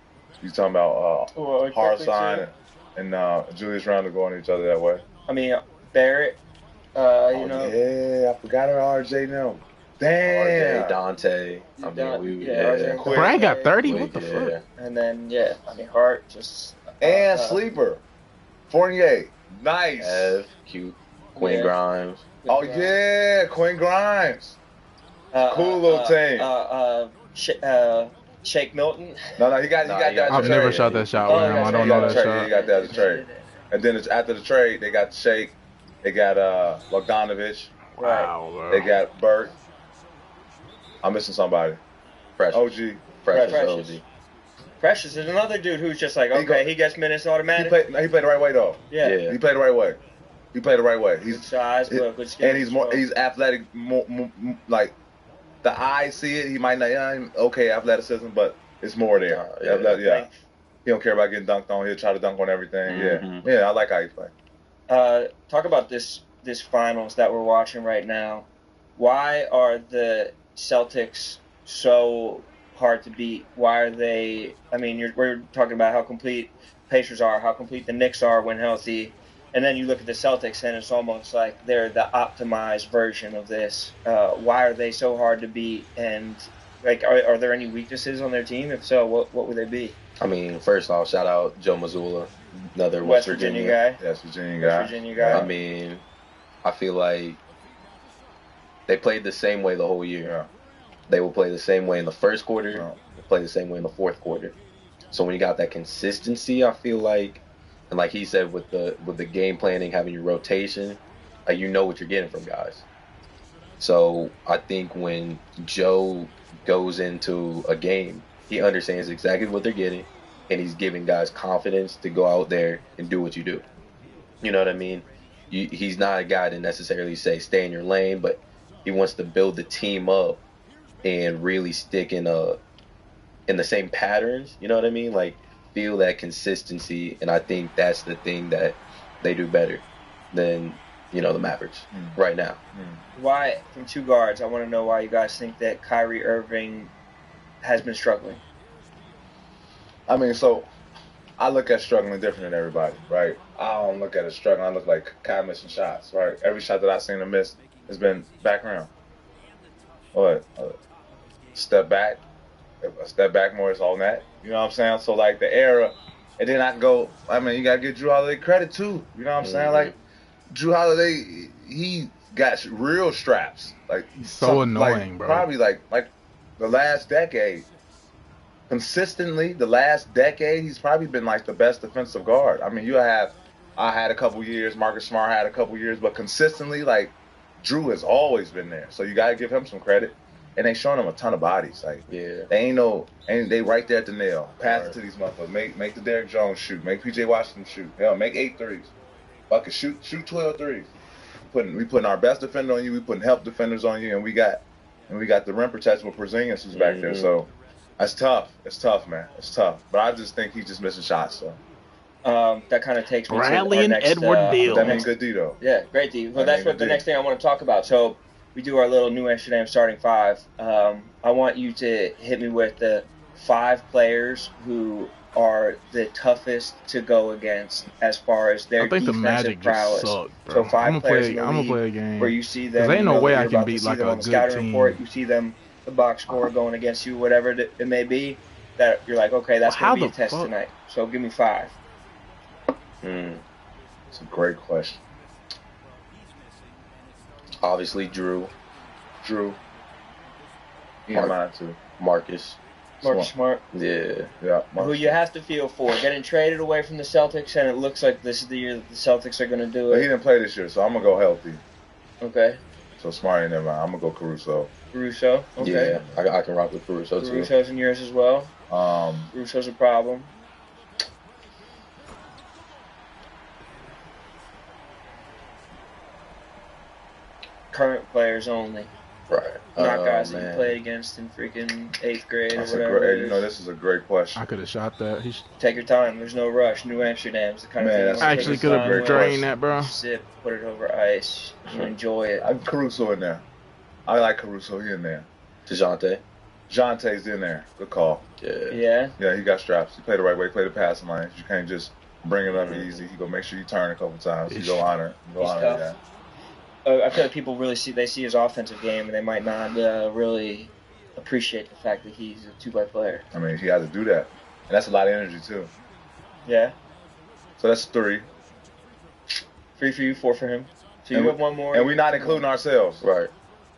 You talking about Harsign and Julius Randle going at each other that way. I mean, Barrett, you know. Yeah, I forgot about RJ now. Damn. RJ, Dante. I mean, Brad got 30? What the fuck? And then, I mean, Hart just. And Sleeper. Fournier. Nice. Ev, cute. Quinn Grimes. Oh, yeah. Quinn Grimes. Cool little team. Shake Milton. No, he got that. I've never shot that shot with him. I don't know that shot. He got that as a trade. And then after the trade, they got Shake. They got Bogdanovich. Wow, bro. They got Burt. I'm missing somebody. Precious. OG. Precious. Precious is another dude who's just like, okay, he gets minutes automatic. He played the right way though. Yeah. He played the right way. He's good size, good skills. And he's athletic. More, like the eye see it. He might not. Okay, athleticism, but it's more there. He don't care about getting dunked on. He'll try to dunk on everything. Mm-hmm. Yeah. I like how he play. Talk about this finals that we're watching right now. Why are the Celtics so hard to beat? Why are they? I mean, we're talking about how complete Pacers are, how complete the Knicks are when healthy, and then you look at the Celtics and it's almost like they're the optimized version of this. Why are they so hard to beat? And like, are there any weaknesses on their team? If so, what would they be? I mean, first off, shout out Joe Mazzulla, another West Virginia guy. Yes, Virginia guy. I mean, I feel like they played the same way the whole year. Yeah. They will play the same way in the first quarter. They play the same way in the fourth quarter. So when you got that consistency, I feel like, and like he said, with the game planning, having your rotation, like you know what you're getting from guys. So I think when Joe goes into a game, he understands exactly what they're getting, and he's giving guys confidence to go out there and do what you do. You know what I mean? He's not a guy to necessarily say stay in your lane, but he wants to build the team up and really stick in the same patterns. You know what I mean? Like feel that consistency, and I think that's the thing that they do better than the Mavericks right now. Why, from two guards, I want to know why you guys think that Kyrie Irving has been struggling. I mean, so I look at struggling different than everybody, right? I don't look at it struggling. I look like Kai missing shots, right? Every shot that I've seen him miss has been background. What? Step back. A step back more is all that. You know what I'm saying? So, like, the era, and then I can go, I mean, you got to give Drew Holiday credit, too. You know what I'm saying? Like, Drew Holiday, he got real straps. Like, so annoying, bro. Probably, like the last decade. Consistently, the last decade, he's probably been, like, the best defensive guard. I mean, I had a couple years, Marcus Smart had a couple years, but consistently, like, Drew has always been there. So you got to give him some credit. And they showing him a ton of bodies. Like, they they right there at the nail. Pass it to these motherfuckers. Make the Derrick Jones shoot. Make PJ Washington shoot. Hell, make 8 threes. Fucking shoot 12 threes. We putting our best defender on you. We putting help defenders on you, and we got the rim protection with Porzingis who's back there. So that's tough. It's tough, man. It's tough. But I just think he's just missing shots. So. That kind of takes me Bradley to our and next, Edward Beal. That ain't good D though. Yeah, great D. Well, that's what the next thing I want to talk about. So we do our little new Amsterdam starting five. I want you to hit me with the 5 players who are the toughest to go against as far as their defensive prowess. I think the Magic just suck, bro. So 5 players in the I'm league gonna play a game where you see them. There ain't no way I you're can about to beat see like them a on the good scouting team. report. You see them, the box score going against you, whatever it may be. That you're like, okay, that's How gonna be a the test fuck? tonight. So give me 5. It's a great question. Obviously, Drew. Drew. He in mine too. Marcus. Marcus Smart. Yeah. Yeah. Who you have to feel for. Getting traded away from the Celtics, and it looks like this is the year that the Celtics are going to do But it. he didn't play this year, so I'm going to go healthy. Okay. So Smart ain't never mind. I'm going to go Caruso. Caruso. Okay. Yeah, I can rock with Caruso, too. Caruso's in yours as well. Caruso's a problem. Current players only. Right. Not guys that you played against in freaking 8th grade That's or whatever. this is a great question. I could have shot that. Take your time. There's no rush. New Amsterdam's the kind of thing. I actually could have drained that, bro. Sip, put it over ice. You enjoy it. I'm Caruso in there. I like Caruso. He in there. DeJounte. DeJounte's in there. Good call. Yeah. Yeah, he got straps. He played the right way. Played the passing lane. You can't just bring it up easy. He go make sure you turn a couple times. You go honor. That. I feel like people really see his offensive game, and they might not really appreciate the fact that he's a two-way player. I mean, he has to do that, and that's a lot of energy too. Yeah. So that's 3. 3 for you, 4 for him. So you have one more. And we're not including ourselves. Right.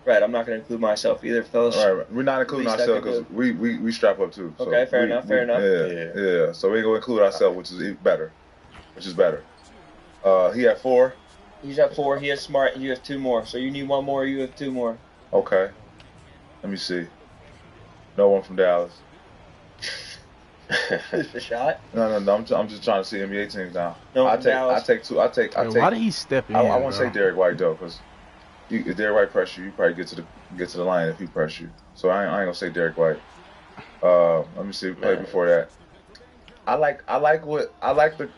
Right. I'm not going to include myself either, fellas. Right. We're not including ourselves because we strap up too. So okay. Fair enough. Yeah. So we ain't gonna include ourselves, which is better. He had 4. He's at 4. He has Smart. You have 2 more. So you need 1 more. You have 2 more. Okay. Let me see. No one from Dallas. Just a shot? No. I'm just trying to see NBA teams now. No, I take 2. Why did he step in? I want to say Derek White though, because if Derek White pressure you, probably get to the line if he pressure you. So I ain't gonna say Derek White. Let me see. Play before that. I like the.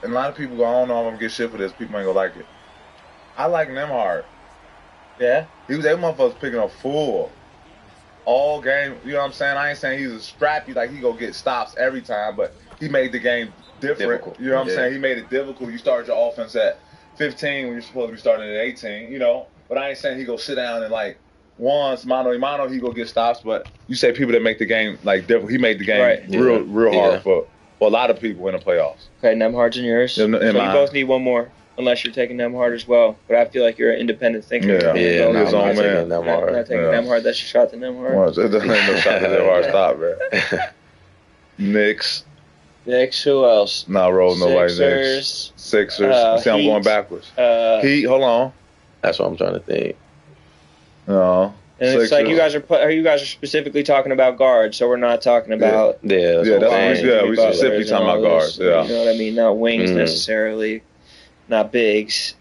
And a lot of people go, I don't know if I'm gonna get shit for this. People ain't gonna like it. I like Nemhard. Yeah? They motherfuckers picking up full. All game, you know what I'm saying? I ain't saying he's a strappy, like he go get stops every time, but he made the game different. You know what I'm saying? He made it difficult. You started your offense at 15 when you're supposed to be starting at 18, you know? But I ain't saying he go sit down and like once, mano a mano, he go get stops, but you say people that make the game like difficult. He made the game real hard for a lot of people in the playoffs. Okay, Nemhard's in yours. So you both need 1 more, unless you're taking Nemhard as well. But I feel like you're an independent thinker. I'm not taking Nemhard. Not taking Nemhard. That's your shot to Nemhard. Well, there ain't no shot to Nemhard. Stop, man. Knicks. Who else? Not rolling nobody. Sixers. See, I'm going backwards. Heat. Hold on. That's what I'm trying to think. No. And it's like you guys are specifically talking about guards, so we're not talking about we specifically talking about guards. Yeah, you know what I mean. Not wings necessarily, not bigs.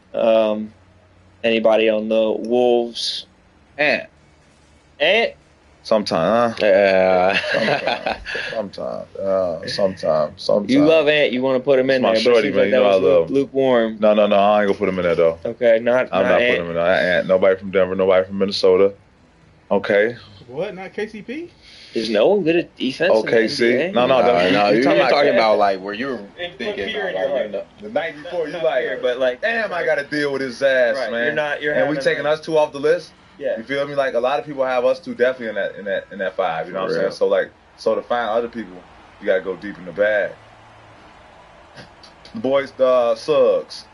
Anybody on the Wolves? Ant. Sometimes. Sometimes. You love Ant. You want to put him in there. My shorty, man. You know I love him. Lukewarm. No. I ain't gonna put him in there though. Okay, I'm not putting him in there. Ant. Nobody from Denver. Nobody from Minnesota. Okay. What? Not KCP? Is no one good at defense? Okay, see. No. You're talking about like where you're thinking about, the night before. You like, but like, damn, I got to deal with his ass, man. And we taking us 2 off the list. Yeah. You feel me? Like a lot of people have us 2 definitely in that 5. You know what I'm saying? So to find other people, you got to go deep in the bag. The boys, Suggs.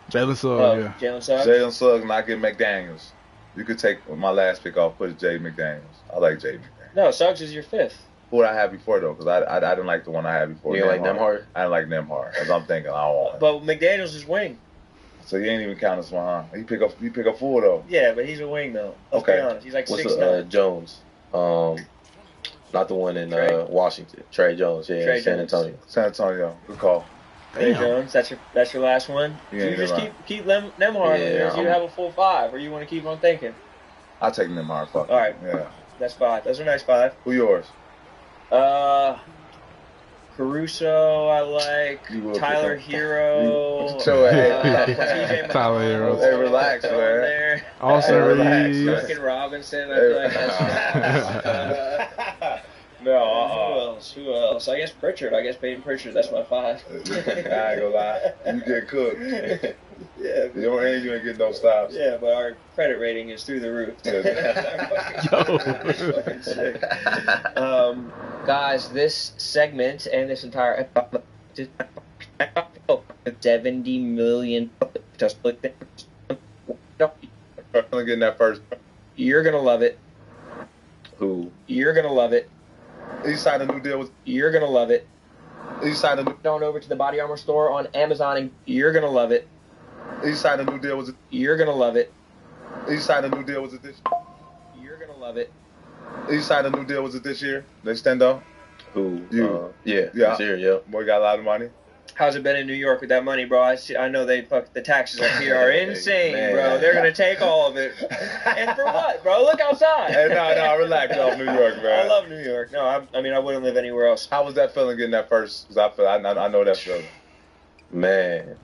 Jalen Suggs. Jalen Suggs, not getting McDaniels. You could take my last pick off, put Jay McDaniels. I like Jay McDaniels. No, Suggs is your 5th. Who would I have before though? Because I didn't like the one I had before. You like Nemhard? I didn't like Nemhard. As I'm thinking, I don't want him. But McDaniels is wing. So you ain't even count this one, huh? You pick up full though. Yeah, but he's a wing though. Let's be honest. He's like 6'9". Jones. Not the one in Washington. Trey Jones. Yeah, Trey San Antonio. San Antonio. Good call. Trey Jones. That's your last one. Yeah, you just keep Nemhard in there. So you have a full 5, or you want to keep on thinking? I'll take Nemhard. Fuck. All right. Yeah. That's 5. Those are nice 5. Who yours? Caruso, I like. Tyler Hero. Tyler Hero. Hey, relax, man. Also, relax. Duncan Robinson, I feel like that's No, Who else? I guess Pritchard. Peyton Pritchard. That's my 5. I ain't gonna lie. You get cooked. Yeah. You ain't get no stops. Yeah, but our credit rating is through the roof. Guys, this segment and this entire 70 million. Getting that first. You're gonna love it. Who? You're gonna love it. He signed a new deal with. You're gonna love it. He signed a new. Going over to the Body Armor store on Amazon, and you're gonna love it. He signed a new deal with. You're gonna love it. He signed a new deal with it this. You're gonna love it. He signed a new deal with it this year. The extendo. Who? You. Yeah. Yeah. This year, yeah. Boy got a lot of money. How's it been in New York with that money, bro? I know the taxes up here are insane, Man. bro. They're gonna take all of it. And for what, bro? Look outside. Hey, no, relax off New York, man. I love New York. No, I mean I wouldn't live anywhere else. How was that feeling getting that first? Because I know that feeling. Man.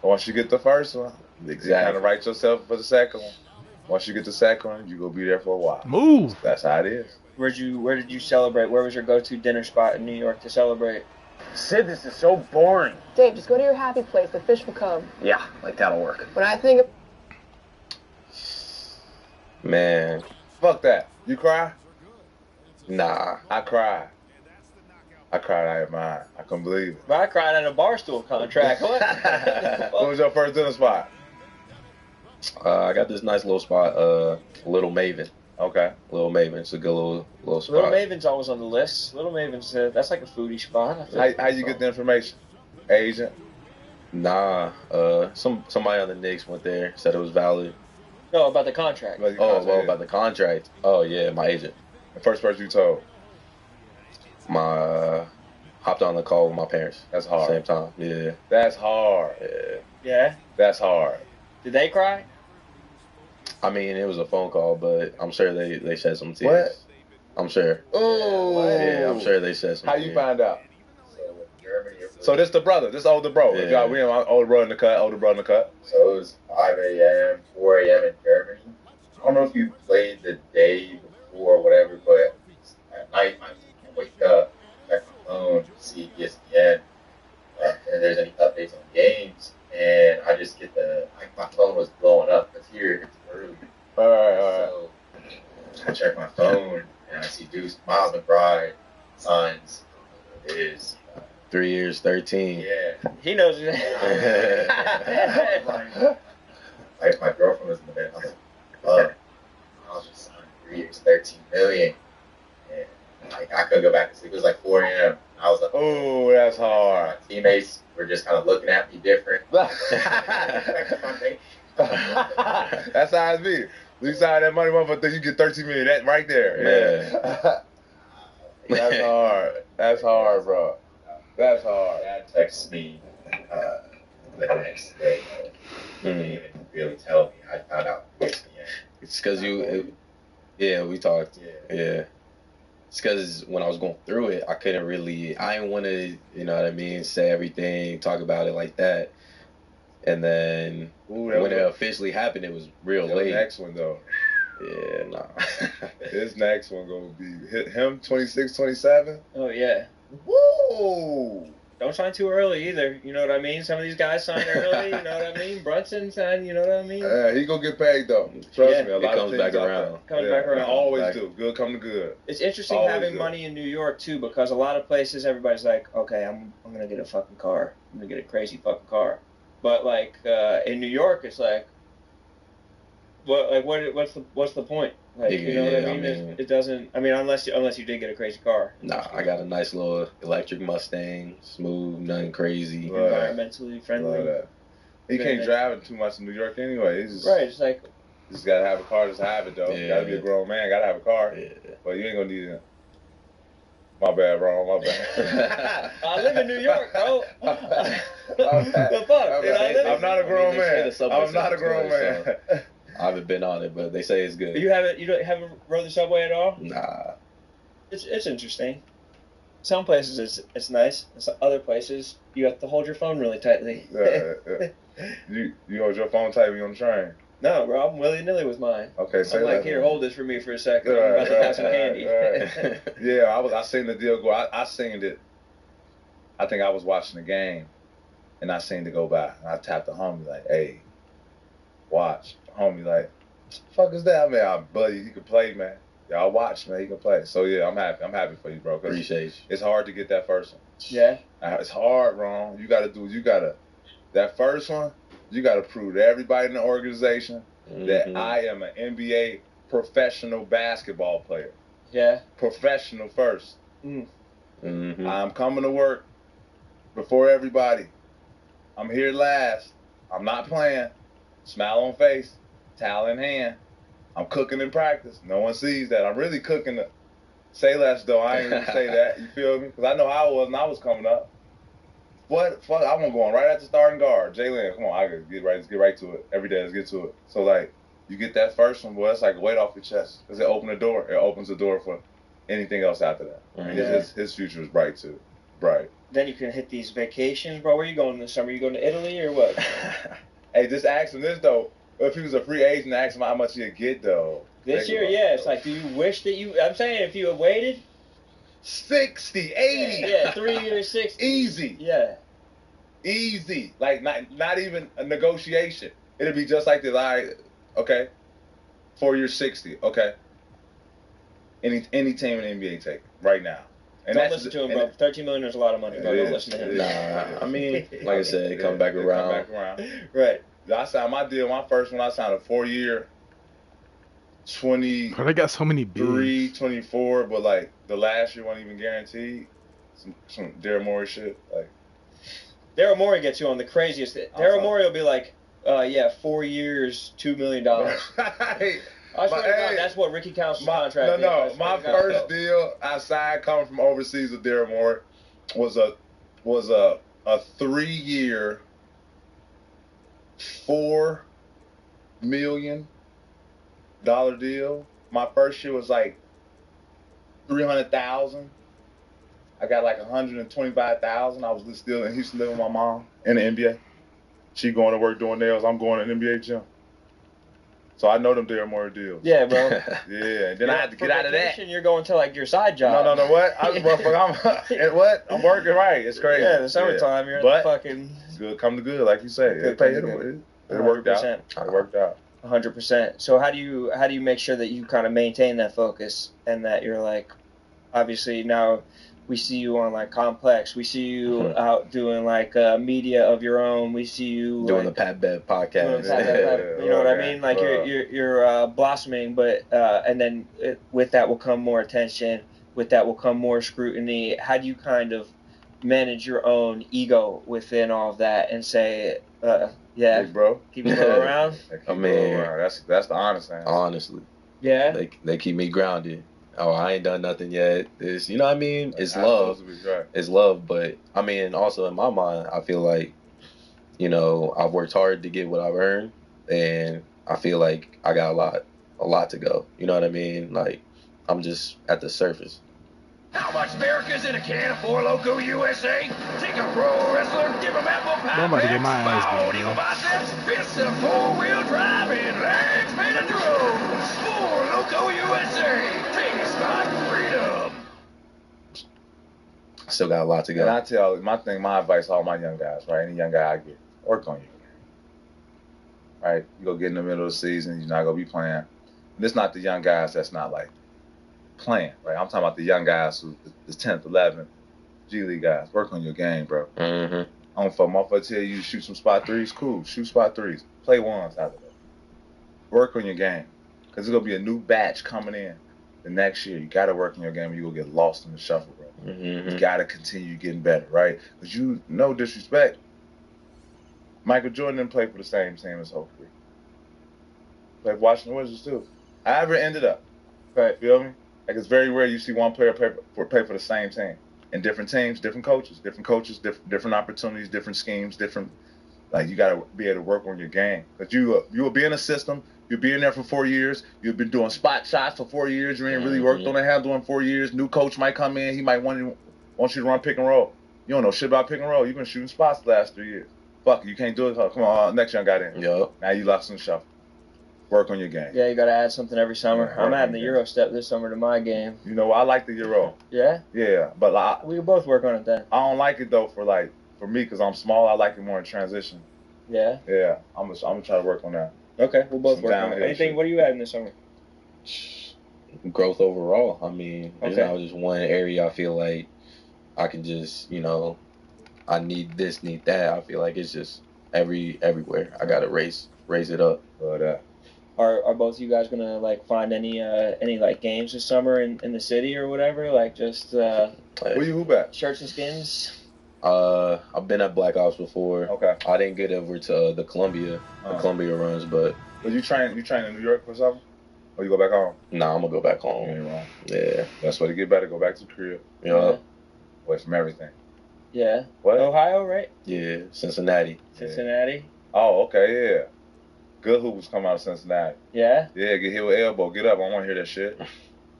Once you get the first one, you Exactly. kind of write yourself for the second one. Once you get the second one, you gonna be there for a while. Move. That's how it is. Where did you celebrate? Where was your go-to dinner spot in New York to celebrate? Sid, this is so boring. Dave, just go to your happy place. The fish will come. Yeah, like that'll work. When I think of Man. Fuck that. You cry? Nah. I cried. I cried out of mine. I couldn't believe it. Bro, I cried at a Barstool contract. What? What was your first dinner spot? I got this nice little spot, Little Maven. Okay. Little Maven. It's a good little spot. Little Maven's always on the list. Little Maven's that's like a foodie spot. How you get the information? Agent? Nah. Somebody on the Knicks went there, said it was valid. No, about the contract. About the contract. Oh yeah, my agent. The first person you told? My hopped on the call with my parents. That's hard. Same time. Yeah. That's hard. Yeah. Yeah. That's hard. Did they cry? I mean, it was a phone call, but I'm sure they shed some tears. What? I'm sure. Oh. Yeah, I'm sure they said some How tears. you find out? So this the brother, this older bro. Yeah. We have my older brother in the cut, So it was 5 a.m., 4 a.m. in Germany. I don't know if you played the day before or whatever, but at night I wake up, check my phone, see ESPN, and there's any updates on games, and I just get my phone was blowing up because here it's early. All right. So I check my phone and I see Deuce, Miles McBride, SUNS. It is 3 years, 13. Yeah. He knows it. Like my girlfriend was in the bed. I was like, I was just signed 3 years, 13 million. And like I couldn't go back to sleep. It was like 4 a.m. I was like, oh, that's hard. My teammates were just kind of looking at me different. That's how it be. You sign that money, motherfucker, you get 13 million. That right there. Yeah. That's hard. That's hard, bro. That's hard. Dad texts me the next day. He didn't even really tell me. I found out ESPN. It's because we talked. Yeah. It's because when I was going through it, I didn't want to, you know what I mean, say everything, talk about it like that. And then when it officially happened, it was real late. Next one, though. Yeah, nah. This next one gonna be him 26, 27. Oh yeah. Whoa! Don't sign too early either. You know what I mean? Some of these guys sign early. You know what I mean? Brunson signed. You know what I mean? He gonna get paid though. Trust me. A lot it comes of back things around. Comes back around. Always do. Good come to good. It's interesting Always having do. money in New York too, because a lot of places everybody's like, okay, I'm gonna get a fucking car. I'm gonna get a crazy fucking car. But like in New York, it's like, what's the point? Like, you know what I mean? It doesn't. I mean, unless you did get a crazy car. Nah, I got a nice little electric Mustang, smooth, nothing crazy. Environmentally friendly. He can't drive too much in New York anyway. He's just, right. It's like just gotta have a car. Just have it though. Yeah. Gotta be a grown man. Gotta have a car. Yeah. But you ain't gonna need it. My bad, bro. My bad. I live in New York, bro. The fuck? I'm not a grown man. I'm not a grown man. I haven't been on it, but they say it's good. You haven't rode the subway at all? Nah. It's interesting. Some places it's nice. Some other places you have to hold your phone really tightly. You hold your phone tight when you're on the train. No, bro, I'm willy-nilly with mine. Okay, say I'm like, that. Here, hold this for me for a second. I'm about to have some candy. Yeah, I seen the deal go. I seen it. I think I was watching the game, and I seen it go by. And I tapped the homie like, "Hey, watch." The homie like, "Fuck is that, man? Buddy, he can play, man. Y'all watch, man. He can play." So yeah, I'm happy. I'm happy for you, bro. Appreciate you. It's hard to get that first one. Yeah. It's hard, Ron. That first one, you gotta prove to everybody in the organization that I am an NBA professional basketball player. Yeah. Professional first. Mm-hmm. I'm coming to work before everybody. I'm here last. I'm not playing. Smile on face, towel in hand. I'm cooking in practice. No one sees that. I'm really cooking. Say less though. I ain't really say that. You feel me? Because I know how I was when I was coming up. What? Fuck, I want to go on right at the starting guard. Jalen, come on, I gotta let's get right to it. Every day, let's get to it. So like, you get that first one, boy, it's like a weight off your chest. Because it opens the door. It opens the door for anything else after that. And his future is bright too. Bright. Then you can hit these vacations, bro. Where you going this summer? You going to Italy or what? Hey, just ask him this though. If he was a free agent, ask him how much he'd get though. This year, yeah. It's like, do you wish that you? I'm saying, if you had waited, 60, 80. Yeah, 3 years, 60. Easy. Yeah. Easy. Like not even a negotiation. It'd be just like this. All right, okay. 4 years, 60. Okay. Any team in the NBA take it right now. And don't listen to him, bro. $13 million is a lot of money, bro. Don't listen to him. Nah, I mean, like I said, come back around. Right. I signed my deal. My first one, I signed a 4-year, 20. Bro, they got so many bigs. 24, but like the last year wasn't even guaranteed. Some Daryl Morey shit. Like Daryl Morey gets you on the craziest. Daryl Morey will be like, 4 years, $2 million. I swear to God, that's what Ricky Council's contract is. No, my first deal I signed coming from overseas with Daryl Morey was a 3-year, $4 million deal. My first year was like $300,000. I got like $125,000. I was still in Houston living with my mom in the NBA. She going to work doing nails. I'm going to an NBA gym. So I know them Daryl Morey deals. Yeah, bro. Yeah, and then I had to get out of that. You're going to like your side job. No, what? I'm working right. It's crazy. Yeah, the summertime, you're at the fucking. Good come to good, like you say. It worked out. It worked out. 100%. So how do you make sure that you kind of maintain that focus and that you're like, obviously now we see you on like Complex, we see you out doing like media of your own, we see you doing like, the Pat Bev podcast. You know what I mean? Like you're blossoming, but and then with that will come more attention. With that will come more scrutiny. How do you kind of manage your own ego within all of that and say, yeah, hey, bro, keep it around? I mean, that's the honest answer. Honestly, yeah, they keep me grounded. Oh, I ain't done nothing yet. It's, you know what I mean? It's love. It's love, but I mean, also in my mind, I feel like, you know, I've worked hard to get what I've earned, and I feel like I got a lot to go. You know what I mean? Like, I'm just at the surface. How much America's in a can of Four Loko USA? Take a pro wrestler, give him apple pie. I'm about to get my ass beat, bro. Biceps, fists of four-wheel drive, and legs made of drones. Four Loko USA. Taste like freedom. Still got a lot to go. And I tell my advice to all my young guys, right? Any young guy I get, work on your game. Right? You go get in the middle of the season, you're not gonna be playing. And it's not the young guys that's not like playing, right? I'm talking about the young guys who the 10th, 11th, G League guys. Work on your game, bro. Mm-hmm. I don't fuck motherfucker tell you to shoot some spot threes, cool. Shoot spot threes. Play ones out of that. Work on your game. Because there's gonna be a new batch coming in the next year. You gotta work on your game or you're gonna get lost in the shuffle, bro. Mm-hmm. You gotta continue getting better, right? Because you, no disrespect, Michael Jordan didn't play for the same team as Hope Creek. Played for Washington Wizards too. However it ended up. Right, feel me? Like it's very rare you see one player play for the same team. And different teams, different coaches, different opportunities, different schemes, different. Like you gotta be able to work on your game. Cause you will be in a system. You'll be in there for 4 years. You've been doing spot shots for 4 years. You ain't really worked on the handle in 4 years. New coach might come in. He might want you to run pick and roll. You don't know shit about pick and roll. You've been shooting spots the last 3 years. Fuck, you can't do it. Come on, next young guy in. Yo. Now you lost in the shuffle. Work on your game. Yeah, you got to add something every summer. I'm adding the Euro step this summer to my game. You know, I like the Euro. Yeah? Yeah, but we can both work on it then. I don't like it though for me because I'm small. I like it more in transition. Yeah? Yeah, I'm gonna try to work on that. Okay, we'll both work on it. Anything? What are you adding this summer? Growth overall. I mean, there's not just one area I feel like I can just, you know, I need this, need that. I feel like it's just everywhere. I gotta raise it up. But Are both you guys gonna like find any like games this summer in the city or whatever? Like just Where you hoop at? shirts and skins. I've been at Black Ops before. Okay. I didn't get over to the Columbia runs, but you train in New York for something? Or you go back home? Nah, I'm gonna go back home. You ain't wrong. Yeah. That's why to get better. Go back to the crib. Yeah. Away from everything. Yeah. What? Ohio, right? Yeah. Cincinnati. Cincinnati. Oh, okay, yeah. Good hoopers come out of Cincinnati. Yeah? Yeah, get hit with elbow. Get up. I want to hear that shit.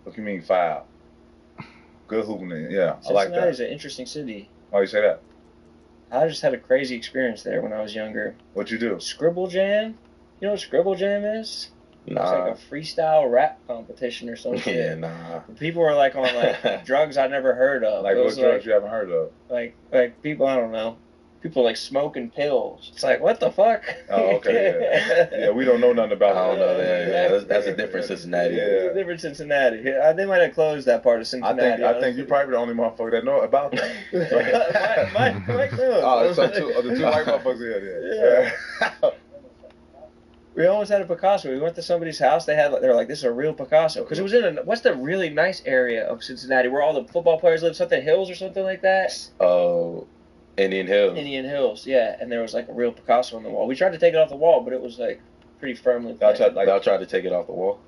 What you mean foul? Good hooping. Yeah, I like that. Cincinnati's an interesting city. Why you say that? I just had a crazy experience there when I was younger. What'd you do? Scribble Jam? You know what Scribble Jam is? Nah. It's like a freestyle rap competition or something. Yeah, nah. People were like on like drugs I'd never heard of. Like what drugs you haven't heard of? Like people, I don't know. People like smoking pills. It's like, what the fuck? Oh, okay. Yeah, yeah, we don't know nothing about I don't know that. Yeah, that's a different Cincinnati. Yeah. It's a different Cincinnati. Yeah, they might have closed that part of Cincinnati. I think you're probably the only motherfucker that know about that. Mike knows. Oh, so the two white motherfuckers here. Yeah. We almost had a Picasso. We went to somebody's house. They were like, this is a real Picasso. Because it was in what's the really nice area of Cincinnati where all the football players live? Something Hills or something like that? Oh, Indian Hills. Indian Hills, yeah. And there was like a real Picasso on the wall. We tried to take it off the wall, but it was like pretty firmly Y'all tried to take it off the wall?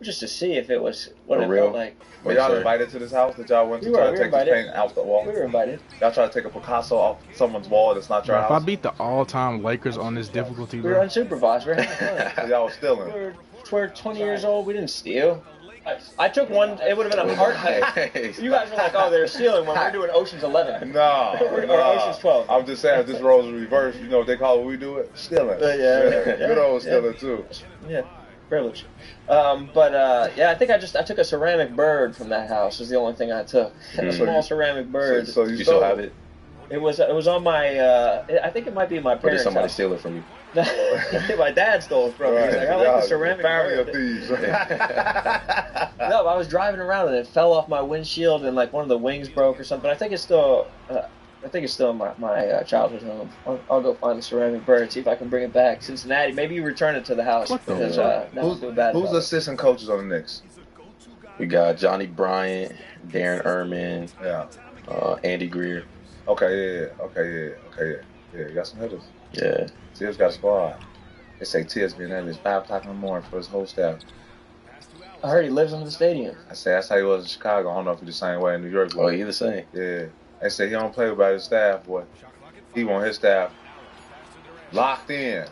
Just to see if it was what it real? felt like. Were y'all invited to this house that y'all went to try to take this paint off the wall? We were invited. Y'all try to take a Picasso off someone's wall that's not your If house? I beat the all-time Lakers on this difficulty, We were unsupervised. We were having fun. So y'all was stealing. We're 20 years old. We didn't steal. I took one. It would have been a hard thing. You guys were like, oh, they're stealing when we're doing Ocean's 11. No. Or Ocean's 12. I'm just saying, if this role's reversed, you know what they call it when we do it? Stealing. Yeah. Good old stealing, too. Yeah. Privilege. Yeah, I think I took a ceramic bird from that house. Was the only thing I took. A small ceramic bird. So you still have it? It was on my. I think I might be in my Or did parents' somebody house. steal it from you? My dad stole it from me. He's like, I like the ceramic family bird. of thieves. No, I was driving around and it fell off my windshield and like one of the wings broke or something. I think it's still. In my childhood home. I'll go find the ceramic bird, see if I can bring it back. Cincinnati, maybe you return it to the house. Because, Who's the assistant coaches on the Knicks? We got Johnny Bryant, Darren Erman, Andy Greer. Okay, yeah. You got some hitters. Yeah. Tibbs got a squad. They say Tibbs been at his 5 o'clock in the morning for his whole staff. I heard he lives in the stadium. I say that's how he was in Chicago. I don't know if he's the same way in New York. Oh, he the same. Yeah. They say he don't play about his staff, boy. He want his staff locked in.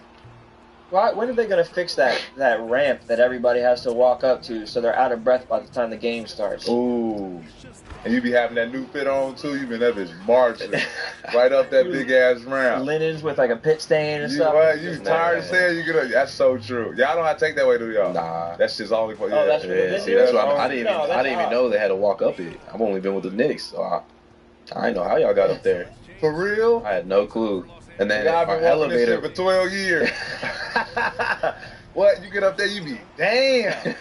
Right, when are they going to fix that ramp that everybody has to walk up to so they're out of breath by the time the game starts? Ooh. And you be having that new fit on, too. You been that bitch marching right up that big-ass ramp. Linens with like a pit stain and stuff. What? You tired of saying you get up? That's so true. Y'all don't have to take that way, do y'all? Nah. That's just only for you. Oh, that's See, that's why I didn't even know they had to walk up it. I've only been with the Knicks, so I didn't know how y'all got up there. For real? I had no clue. And then I've been our walking this elevator shit for 12 years. What? You get up there, you be, damn.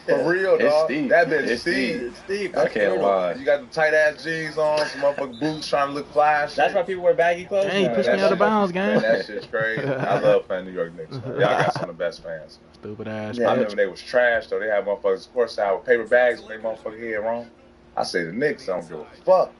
For real, dog. Steep. That bitch It's steep. It's steep. I can't lie. You got the tight ass jeans on, some motherfucking boots trying to look fly. and shit. That's why people wear baggy clothes. Dang, you now. pushed me out of bounds, gang. That shit's crazy. I love playing New York Knicks. Y'all got some of the best fans. Stupid ass. Yeah. I remember they was trash though. They had motherfuckers courtside with paper bags when they motherfucking head wrong. I say the Knicks, I don't give a fuck.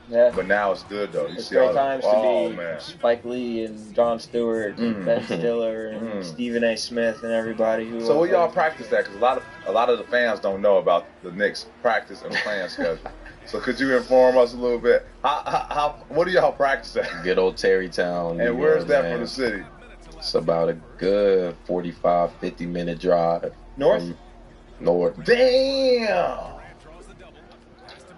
Yeah. But now it's good though. You It's see great all times to be man. Spike Lee and Jon Stewart and Ben Stiller and Stephen A. Smith and everybody who. So where y'all practice that? Because a lot of the fans don't know about the Knicks practice and playing schedule. So could you inform us a little bit? What do y'all practice at? Good old Terrytown. And where's that from the city? It's about a good 45, 50-minute drive. North? North. Damn!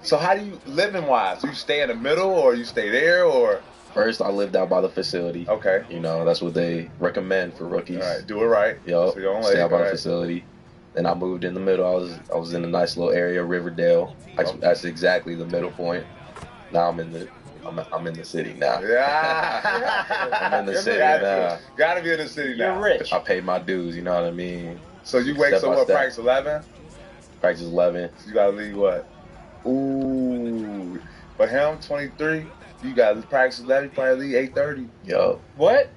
So how do you, living wise, do you stay in the middle or you stay there or? First, I lived out by the facility. Okay. You know, that's what they recommend for rookies. All right, do it right. Yup. So you don't Stay out by the right. facility. Then I moved in the middle. I was in a nice little area, Riverdale. That's exactly the middle point. Now I'm in the city now. Yeah. I'm in the city now. Gotta be in the city now. You're rich. I paid my dues, you know what I mean? So you wake Step up by what, step. practice 11? Practice 11. So you gotta leave what? Ooh. For him, 23, you gotta practice 11, you probably leave 8:30. Yup. What?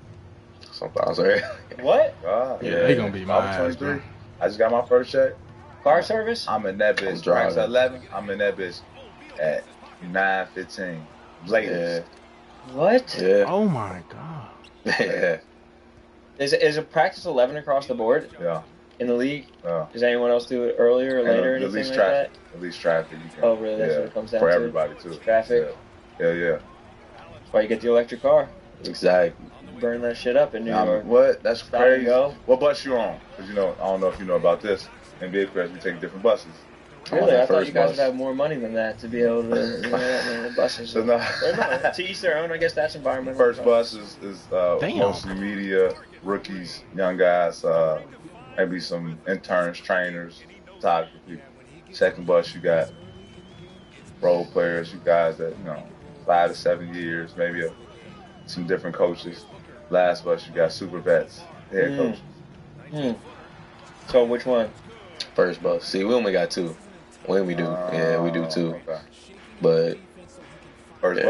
sometimes early. What? Yeah, they gonna be my I was ass, bro. 23. I just got my first check. Car service? I'm in that bitch. Drinks at 11. I'm in that bitch at 9:15. Latest. What? Yeah. Oh my god. Yeah. Is it practice 11 across the board? Yeah. In the league? Yeah. Does anyone else do it earlier or later or anything least like traffic. that? At least traffic. You can, Oh, really? That's what it comes down for to? everybody, too. Traffic? Yeah. That's why you get the electric car. Exactly. Burn that shit up in New York. What? That's Stop crazy. and go. What bus you on? Because, I don't know if you know about this. In big press, we take different buses. Really? I thought you guys would have more money than that to be able to the buses. So, no. To each their own. I guess that's environmental. First bus is mostly media, rookies, young guys, maybe some interns, trainers, photography people. Second bus, you got role players, you guys that, 5 to 7 years, maybe some different coaches. Last bus, you got super vets, head coaches. So which one? First bus. See, we only got 2. When we do, we do 2. Okay. But first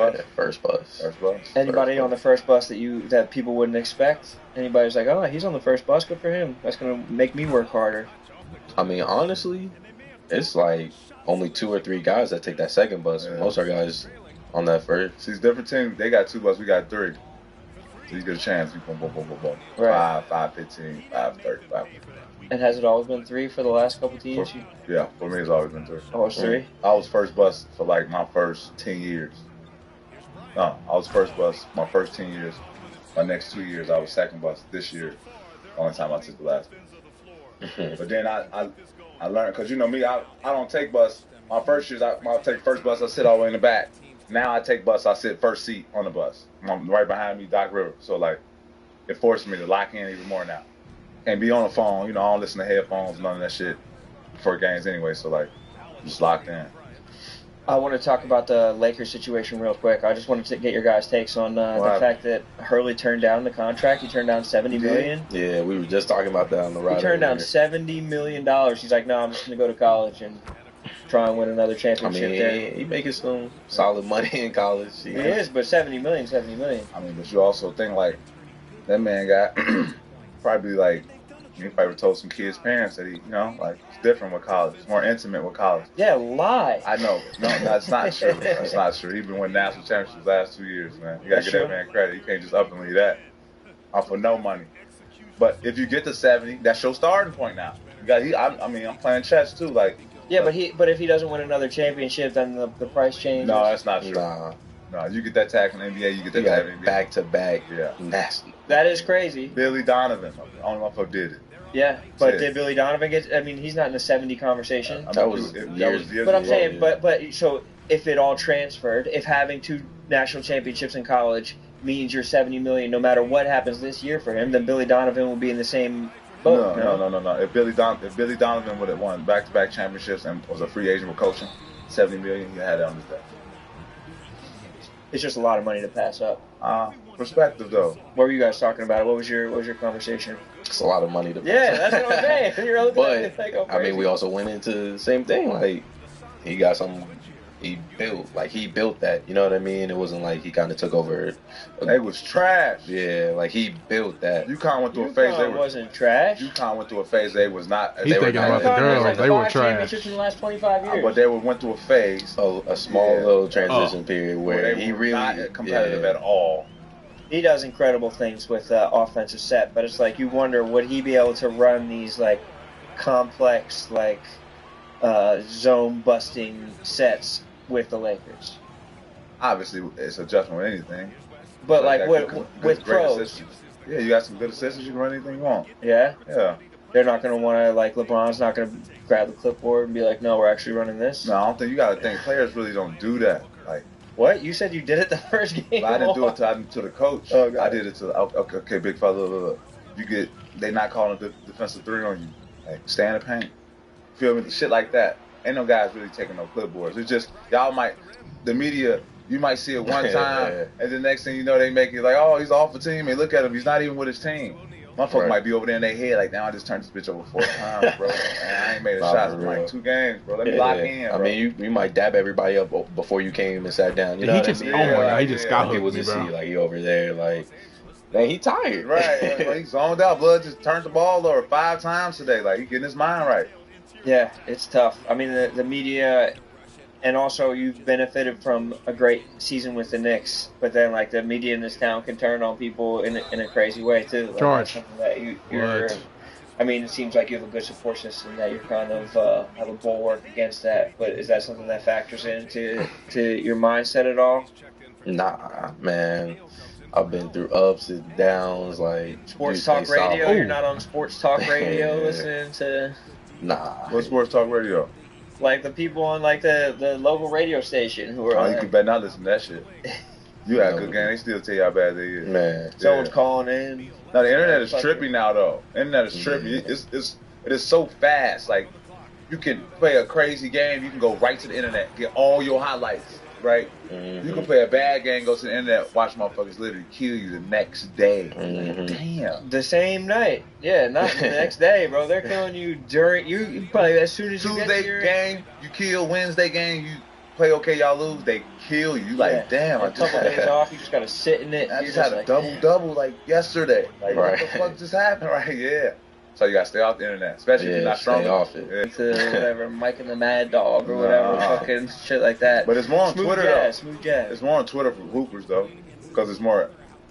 bus. First bus. Anybody on the first bus that people wouldn't expect? Anybody's like, oh, he's on the first bus. Good for him. That's gonna make me work harder. I mean, honestly, it's like only 2 or 3 guys that take that second bus. Yeah. Most of our guys on that first. See, it's different teams. They got 2 buses. We got 3. So you get a chance. You boom. Right. 5:15, 5:30, 5:50. And has it always been 3 for the last couple teams? Yeah, for me it's always been 3. Oh, it's 3? I was first bus for like my first 10 years. No, I was first bus my first 10 years. My next 2 years I was second bus. This year, only time I took the last bus. But then I learned, because me, I don't take bus. My first years, I take first bus, I sit all the way in the back. Now I take bus, I sit first seat on the bus. Right behind me, Doc River. So like, it forces me to lock in even more now. And be on the phone, I don't listen to headphones, none of that shit before games anyway. So like, just locked in. I want to talk about the Lakers situation real quick. I just wanted to get your guys' takes on the fact that Hurley turned down the contract. He turned down $70 million. Yeah, we were just talking about that on the ride. He turned down $70 million. He's like, no, I'm just going to go to college and try and win another championship there. He making some solid money in college. He is, but $70 million. I mean, but you also think like, that man got probably like, he probably told some kids' parents that it's different with college. It's more intimate with college. Yeah, lie. I know. No, that's not true. That's not true. He's been winning national championships the last 2 years, man. You got to give that man credit. You can't just up and leave that for no money. But if you get to 70, that's your starting point now. I'm playing chess too. Like, yeah, but if he doesn't win another championship, then the price changes. No, that's not true. No, you get that tag from the NBA, you get that tag from the NBA. Back to back. Yeah. Nasty. That is crazy. Billy Donovan, only motherfucker did it. Yeah, but did Billy Donovan get? I mean, he's not in the 70 conversation. That was years. But I'm saying, but so if it all transferred, if having 2 national championships in college means you're $70 million, no matter what happens this year for him, then Billy Donovan will be in the same boat. No. If Billy Donovan would have won back-to-back championships and was a free agent with coaching, $70 million, he had it on his desk. It's just a lot of money to pass up. Perspective though. What were you guys talking about? What was your conversation? It's a lot of money to pass up. Yeah, that's what I'm saying. You're looking at it like, I mean, we also went into the same thing. Like, he got some. He built that. You know what I mean? It wasn't like he kind of took over. They was trash. Yeah, like he built that. UConn went through a phase. They wasn't trash. UConn went through a phase. They was not. He's thinking about the girls. They were trash. Championships in the last 25 years. But they went through a phase, a small little transition period where he really not competitive at all. He does incredible things with offensive set, but it's like you wonder, would he be able to run these like complex like zone busting sets with the Lakers? Obviously, it's adjustment with anything. But like with pros, assistants. Yeah, you got some good assistants. You can run anything you want. Yeah. Yeah. They're not going to want to, like, LeBron's not going to grab the clipboard and be like, no, we're actually running this. No, I don't think you got to think. Players really don't do that. Like, what? You said you did it the first game. I didn't do it to the coach. Oh, God. I did it to okay, big fella. Look. They not calling the defensive 3 on you. Like, stay in the paint. Feel me? Shit like that. Ain't no guys really taking no clipboards. It's just the media. You might see it one time, and the next thing you know, they make it like, oh, he's off the team. Hey, look at him. He's not even with his team. Motherfucker might be over there in their head like, now I just turned this bitch over 4 times, bro. I ain't made a shot in like 2 games, bro. Let me lock in, bro. I mean, you might dab everybody up before you came and sat down. You know what I mean? Oh my God, he just got people just see like you over there, like Man, he tired. Right. Like, he zoned out. Blood just turned the ball over 5 times today. Like, he getting his mind right. Yeah, it's tough. I mean, the media, and also you've benefited from a great season with the Knicks, but then like the media in this town can turn on people in a crazy way too. Like, George. that's something that you're. What? I mean, it seems like you have a good support system that you're kind of have a bulwark against that. But is that something that factors into your mindset at all? Nah, man. I've been through ups and downs, like Sports talk radio. You're not on sports talk radio listening to. Nah. What sports talk radio? Like the people on like the local radio station who are. Oh, like, you can better not listen to that shit. You had a good game. They still tell you how bad they is. Man. Someone's calling in. No, the internet is trippy now, though. Internet is trippy. It is so fast. Like, you can play a crazy game. You can go right to the internet, get all your highlights, right? You can play a bad game, go to the internet, watch motherfuckers literally kill you the next day. Like, damn. The same night. Yeah, not the next day, bro. They're killing you during you probably as soon as you Tuesday get your game, you kill. Wednesday game, you play okay, y'all lose, they kill you. Like, damn. A couple days off, you just gotta sit in it. I just had a double like yesterday. Like, what the fuck just happened? Right? Yeah. So you gotta stay off the internet, especially if you're not strong off it. Yeah. To whatever, Mike and the Mad Dog or whatever, fucking shit like that. But it's more on Twitter though. Smooth jazz. It's more on Twitter for hoopers though, because it's more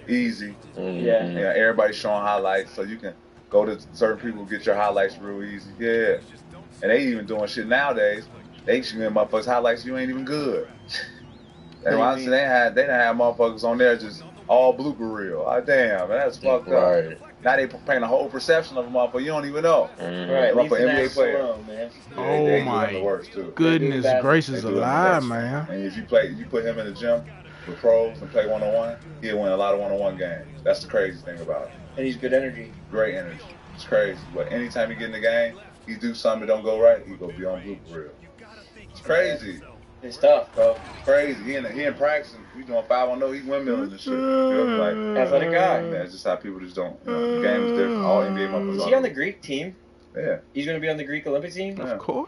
easy. Yeah. You know, everybody's showing highlights, so you can go to certain people get your highlights real easy. Yeah. And they even doing shit nowadays. They shooting motherfuckers highlights you ain't even good. And honestly, they done had motherfuckers on there just all blooper reel. Ah, damn, man, that's fucked up. Now they paint a whole perception of a motherfucker you don't even know. Right, Like an NBA player. alone, man. Oh my goodness gracious alive, man. And if you put him in the gym with pros and play one-on-one, he'll win a lot of one-on-one games. That's the crazy thing about it. And he's good energy. Great energy. It's crazy. But anytime he get in the game, he do something that don't go right, he go be on blooper reel. It's crazy. It's tough, bro. It's crazy. He in practice. We doing 5-on-0. He windmilling and shit. You know, like athletic guy. Man, it's just how people just don't. You know, the game is different. All NBA motherfuckers. Is he on the Greek team? Yeah. He's gonna be on the Greek Olympic team. Yeah. Of course.